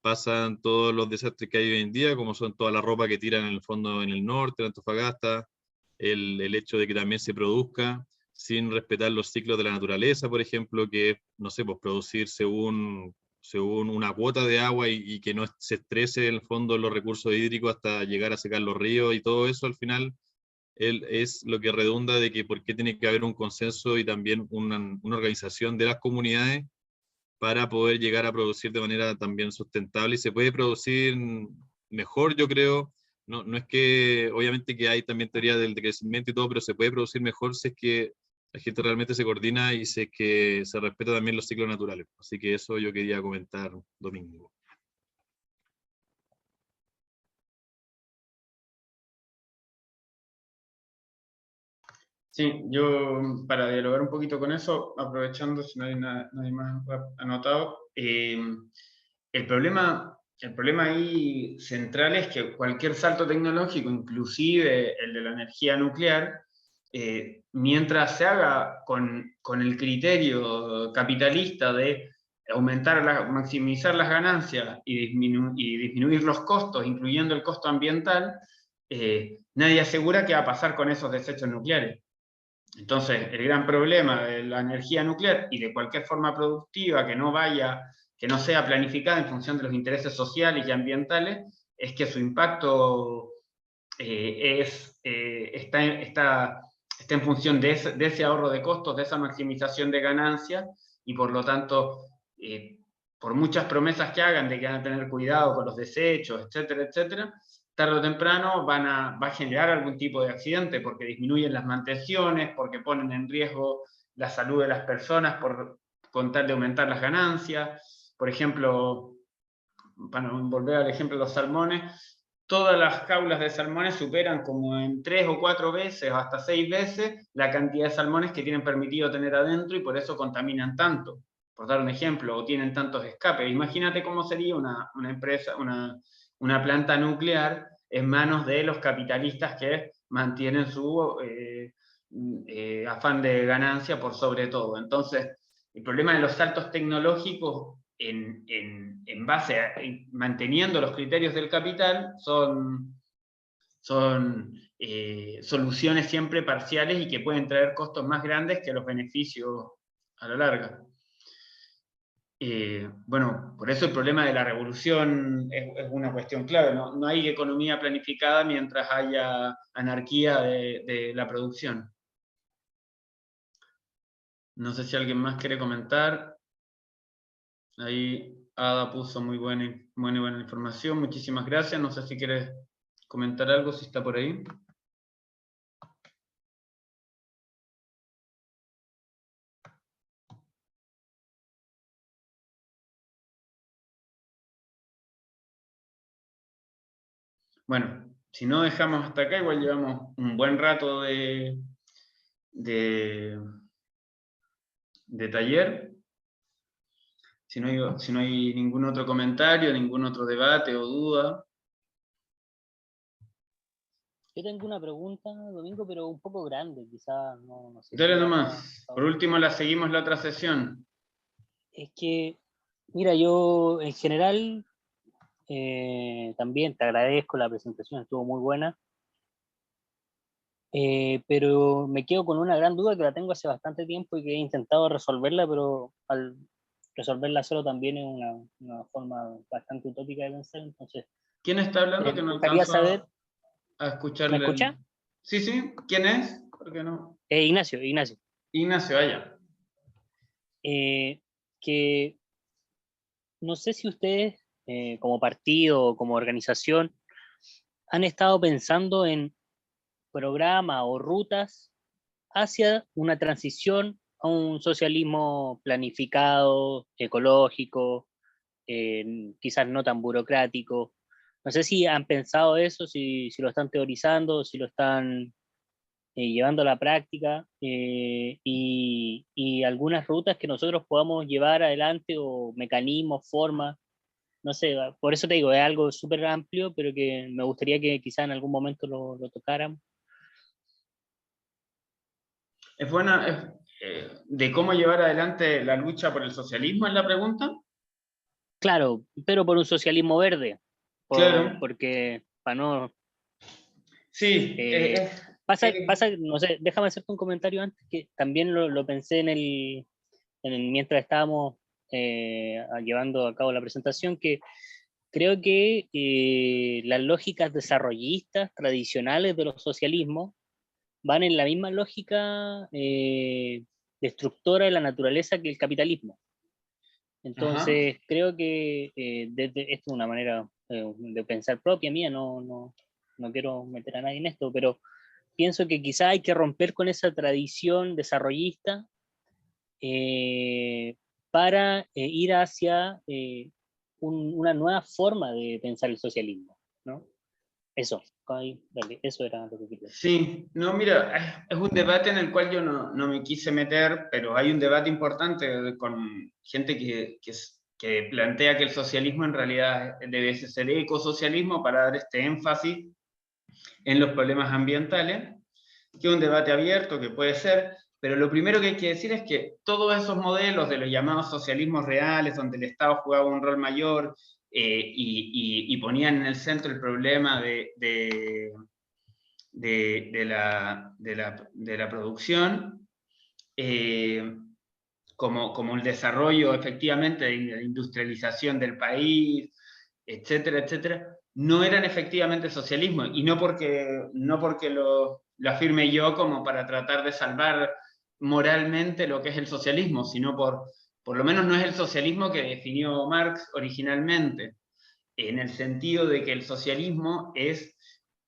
pasan todos los desastres que hay hoy en día, como son toda la ropa que tiran en el fondo en el norte, en Antofagasta, el hecho de que también se produzca sin respetar los ciclos de la naturaleza, por ejemplo, que, no sé, pues producir según una cuota de agua y que no se estrese en el fondo los recursos hídricos hasta llegar a secar los ríos, y todo eso al final es lo que redunda de que por qué tiene que haber un consenso y también una organización de las comunidades para poder llegar a producir de manera también sustentable, y se puede producir mejor, yo creo. No es que, obviamente que hay también teoría del decrecimiento y todo, pero se puede producir mejor si es que la gente realmente se coordina y si es que se respeta también los ciclos naturales. Así que eso yo quería comentar, Domingo. Sí, yo para dialogar un poquito con eso, aprovechando si nadie más ha anotado, el problema ahí central es que cualquier salto tecnológico, inclusive el de la energía nuclear, mientras se haga con el criterio capitalista de maximizar las ganancias y disminuir los costos, incluyendo el costo ambiental, nadie asegura qué va a pasar con esos desechos nucleares. Entonces, el gran problema de la energía nuclear y de cualquier forma productiva que no vaya que no sea planificada en función de los intereses sociales y ambientales, es que su impacto está en función de ese ahorro de costos, de esa maximización de ganancias, y por lo tanto, por muchas promesas que hagan de que van a tener cuidado con los desechos, etcétera, etcétera, tarde o temprano va a generar algún tipo de accidente, porque disminuyen las mantenciones, porque ponen en riesgo la salud de las personas con tal de aumentar las ganancias. Por ejemplo, para volver al ejemplo de los salmones, todas las jaulas de salmones superan como en 3 o 4 veces, o hasta 6 veces, la cantidad de salmones que tienen permitido tener adentro, y por eso contaminan tanto, por dar un ejemplo, o tienen tantos escapes. Imagínate cómo sería una empresa, una planta nuclear en manos de los capitalistas que mantienen su afán de ganancia por sobre todo. Entonces, el problema de los saltos tecnológicos en base a manteniendo los criterios del capital son soluciones siempre parciales y que pueden traer costos más grandes que los beneficios a la larga. Bueno, por eso el problema de la revolución es una cuestión clave. No hay economía planificada mientras haya anarquía de la producción. No sé si alguien más quiere comentar. Ahí Ada puso muy buena información. Muchísimas gracias. No sé si quieres comentar algo, si está por ahí. Bueno, si no dejamos hasta acá, igual llevamos un buen rato de taller. Si no hay ningún otro comentario, ningún otro debate o duda. Yo tengo una pregunta, Domingo, pero un poco grande, quizás no sé. Dale nomás. Por último la seguimos la otra sesión. Es que, mira, yo en general también te agradezco, la presentación estuvo muy buena, pero me quedo con una gran duda que la tengo hace bastante tiempo y que he intentado resolverla, pero al resolverla solo también es una forma bastante utópica de pensar. Entonces, ¿Quién está hablando? Que no quería saber. A escucharle. ¿Me escucha? Sí. ¿Quién es? ¿Por qué no? Ignacio. Ignacio, allá. Que no sé si ustedes, como partido o como organización, han estado pensando en programas o rutas hacia una transición a un socialismo planificado, ecológico, quizás no tan burocrático. No sé si han pensado eso, si lo están teorizando, si lo están llevando a la práctica, y algunas rutas que nosotros podamos llevar adelante, o mecanismos, formas, no sé, por eso te digo, es algo súper amplio, pero que me gustaría que quizá en algún momento lo tocáramos. Es buena, de cómo llevar adelante la lucha por el socialismo, ¿es la pregunta? Claro, pero por un socialismo verde, Claro. porque para no... Sí. Pasa, no sé, déjame hacerte un comentario antes, que también lo pensé mientras estábamos llevando a cabo la presentación, que creo que las lógicas desarrollistas tradicionales de los socialismos van en la misma lógica destructora de la naturaleza que el capitalismo. Entonces, creo que esto es una manera de pensar propia mía, no quiero meter a nadie en esto, pero pienso que quizá hay que romper con esa tradición desarrollista para ir hacia una nueva forma de pensar el socialismo, ¿no? Eso era lo que quería decir. Sí, no, mira, es un debate en el cual yo no me quise meter, pero hay un debate importante con gente que plantea que el socialismo en realidad debe ser ecosocialismo para dar este énfasis en los problemas ambientales, que es un debate abierto que puede ser, pero lo primero que hay que decir es que todos esos modelos de los llamados socialismos reales, donde el Estado jugaba un rol mayor y ponían en el centro el problema de la producción, como el desarrollo efectivamente de la industrialización del país, etcétera, etcétera, no eran efectivamente socialismo, y no porque lo afirme yo como para tratar de salvar moralmente lo que es el socialismo, sino por lo menos no es el socialismo que definió Marx originalmente, en el sentido de que el socialismo es,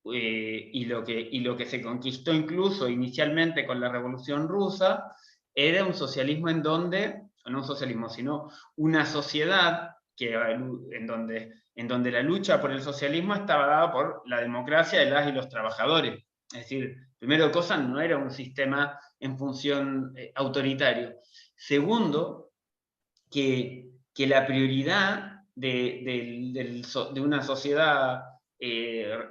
y lo que se conquistó incluso inicialmente con la Revolución Rusa, era un socialismo en donde, no un socialismo, sino una sociedad en donde la lucha por el socialismo estaba dada por la democracia de las y los trabajadores. Es decir, primero cosa, no era un sistema en función autoritario. Segundo, que la prioridad de una sociedad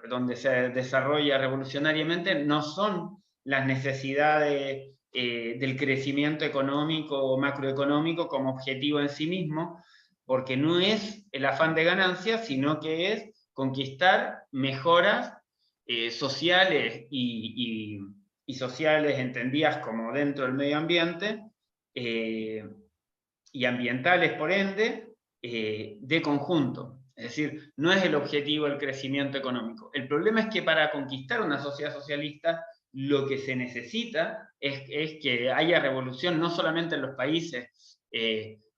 donde se desarrolla revolucionariamente no son las necesidades del crecimiento económico o macroeconómico como objetivo en sí mismo, porque no es el afán de ganancia, sino que es conquistar mejoras sociales y sociales entendidas como dentro del medio ambiente, y ambientales, por ende, de conjunto. Es decir, no es el objetivo el crecimiento económico. El problema es que para conquistar una sociedad socialista, lo que se necesita es que haya revolución no solamente en los países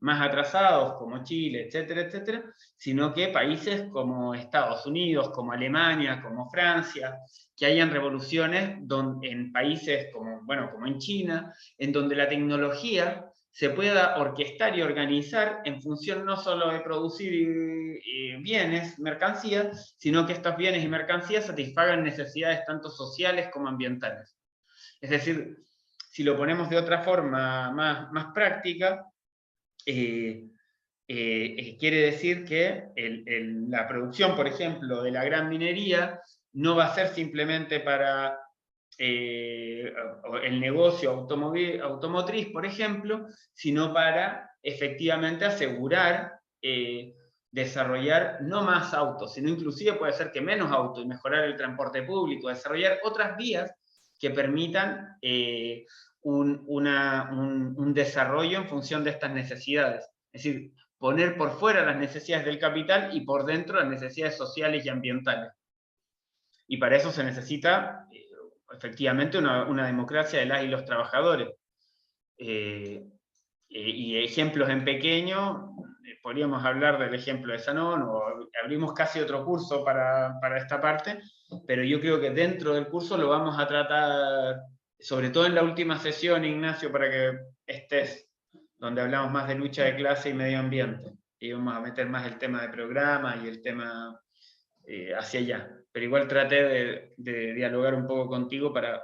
más atrasados, como Chile, etcétera, etcétera, sino que países como Estados Unidos, como Alemania, como Francia, que hayan revoluciones en países como en China, en donde la tecnología se pueda orquestar y organizar en función no solo de producir bienes, mercancías, sino que estos bienes y mercancías satisfagan necesidades tanto sociales como ambientales. Es decir, si lo ponemos de otra forma más práctica, quiere decir que la producción, por ejemplo, de la gran minería no va a ser simplemente para el negocio automotriz, por ejemplo, sino para efectivamente asegurar desarrollar no más autos, sino inclusive puede ser que menos autos, y mejorar el transporte público, desarrollar otras vías que permitan un desarrollo en función de estas necesidades. Es decir, poner por fuera las necesidades del capital y por dentro las necesidades sociales y ambientales. Y para eso se necesita efectivamente una democracia de las y los trabajadores. Y ejemplos en pequeño, podríamos hablar del ejemplo de Sanón, o abrimos casi otro curso para esta parte, pero yo creo que dentro del curso lo vamos a tratar, sobre todo en la última sesión, Ignacio, para que estés, donde hablamos más de lucha de clase y medio ambiente, y vamos a meter más el tema de programa y el tema hacia allá. Pero igual traté de dialogar un poco contigo para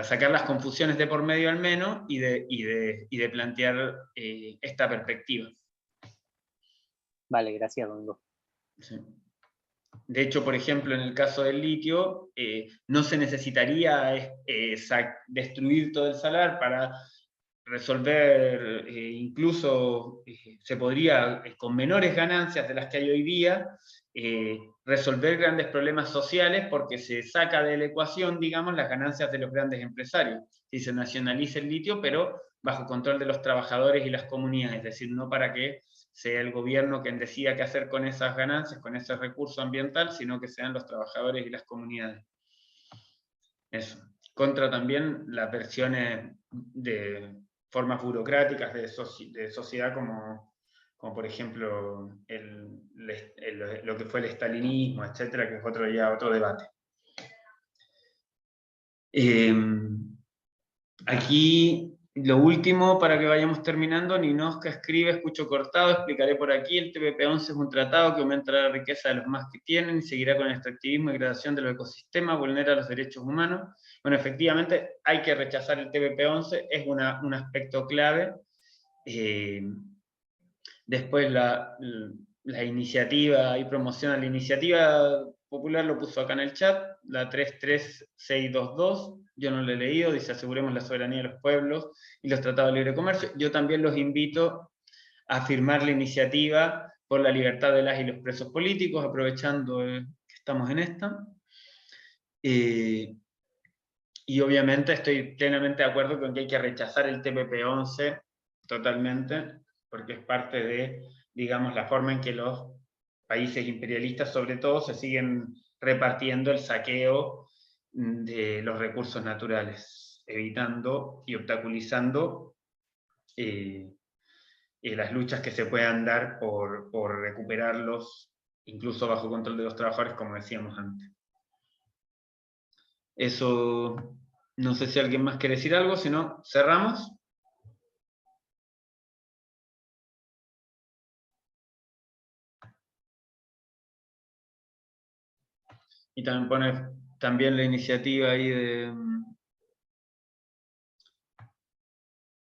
sacar las confusiones de por medio al menos y de plantear esta perspectiva. Vale, gracias, Domingo. Sí. De hecho, por ejemplo, en el caso del litio, no se necesitaría destruir todo el salar para resolver, incluso se podría, con menores ganancias de las que hay hoy día, resolver grandes problemas sociales, porque se saca de la ecuación, digamos, las ganancias de los grandes empresarios. Si se nacionaliza el litio, pero bajo control de los trabajadores y las comunidades, es decir, no para que sea el gobierno quien decida qué hacer con esas ganancias, con ese recurso ambiental, sino que sean los trabajadores y las comunidades. Eso. Contra también las versiones de formas burocráticas de sociedad como por ejemplo lo que fue el estalinismo, etcétera, que es otro debate. Aquí lo último, para que vayamos terminando, Ninosca escribe, escucho cortado, explicaré por aquí, el TPP-11 es un tratado que aumenta la riqueza de los más que tienen y seguirá con el extractivismo y degradación de los ecosistemas, vulnera los derechos humanos. Bueno, efectivamente hay que rechazar el TPP-11, es un aspecto clave. Después la iniciativa y promoción a la iniciativa popular lo puso acá en el chat, la 33622, yo no lo he leído, dice aseguremos la soberanía de los pueblos y los tratados de libre comercio. Yo también los invito a firmar la iniciativa por la libertad de las y los presos políticos, aprovechando que estamos en esta. Y obviamente estoy plenamente de acuerdo con que hay que rechazar el TPP-11 totalmente, porque es parte de, digamos, la forma en que los países imperialistas, sobre todo, se siguen repartiendo el saqueo de los recursos naturales, evitando y obstaculizando las luchas que se puedan dar por recuperarlos, incluso bajo control de los trabajadores, como decíamos antes. Eso, no sé si alguien más quiere decir algo, si no, cerramos. Y también pone también la iniciativa ahí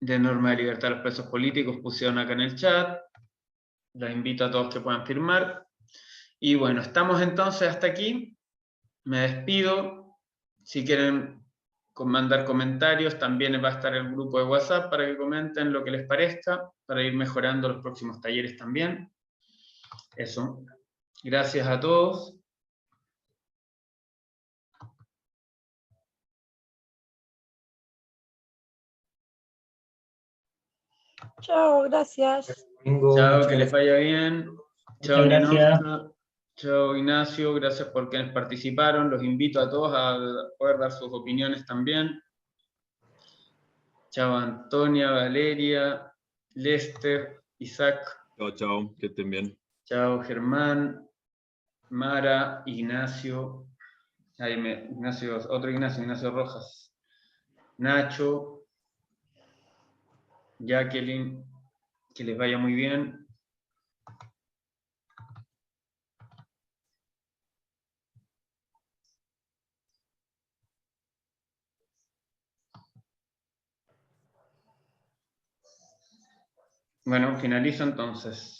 de norma de libertad de los presos políticos, pusieron acá en el chat. Los invito a todos que puedan firmar. Y bueno, estamos entonces hasta aquí. Me despido. Si quieren mandar comentarios, también va a estar el grupo de WhatsApp para que comenten lo que les parezca, para ir mejorando los próximos talleres también. Eso. Gracias a todos. Chao, gracias. Domingo, Chao, muchas que les gracias. vaya bien. Chao, Muchas gracias. Ninofra. Chao, Ignacio. Gracias por quienes participaron. Los invito a todos a poder dar sus opiniones también. Chao, Antonia, Valeria, Lester, Isaac. Chao, chao, que estén bien. Chao, Germán, Mara, Ignacio. Ignacio, otro Ignacio, Ignacio Rojas. Nacho, Jacqueline, que les vaya muy bien. Bueno, finalizo entonces.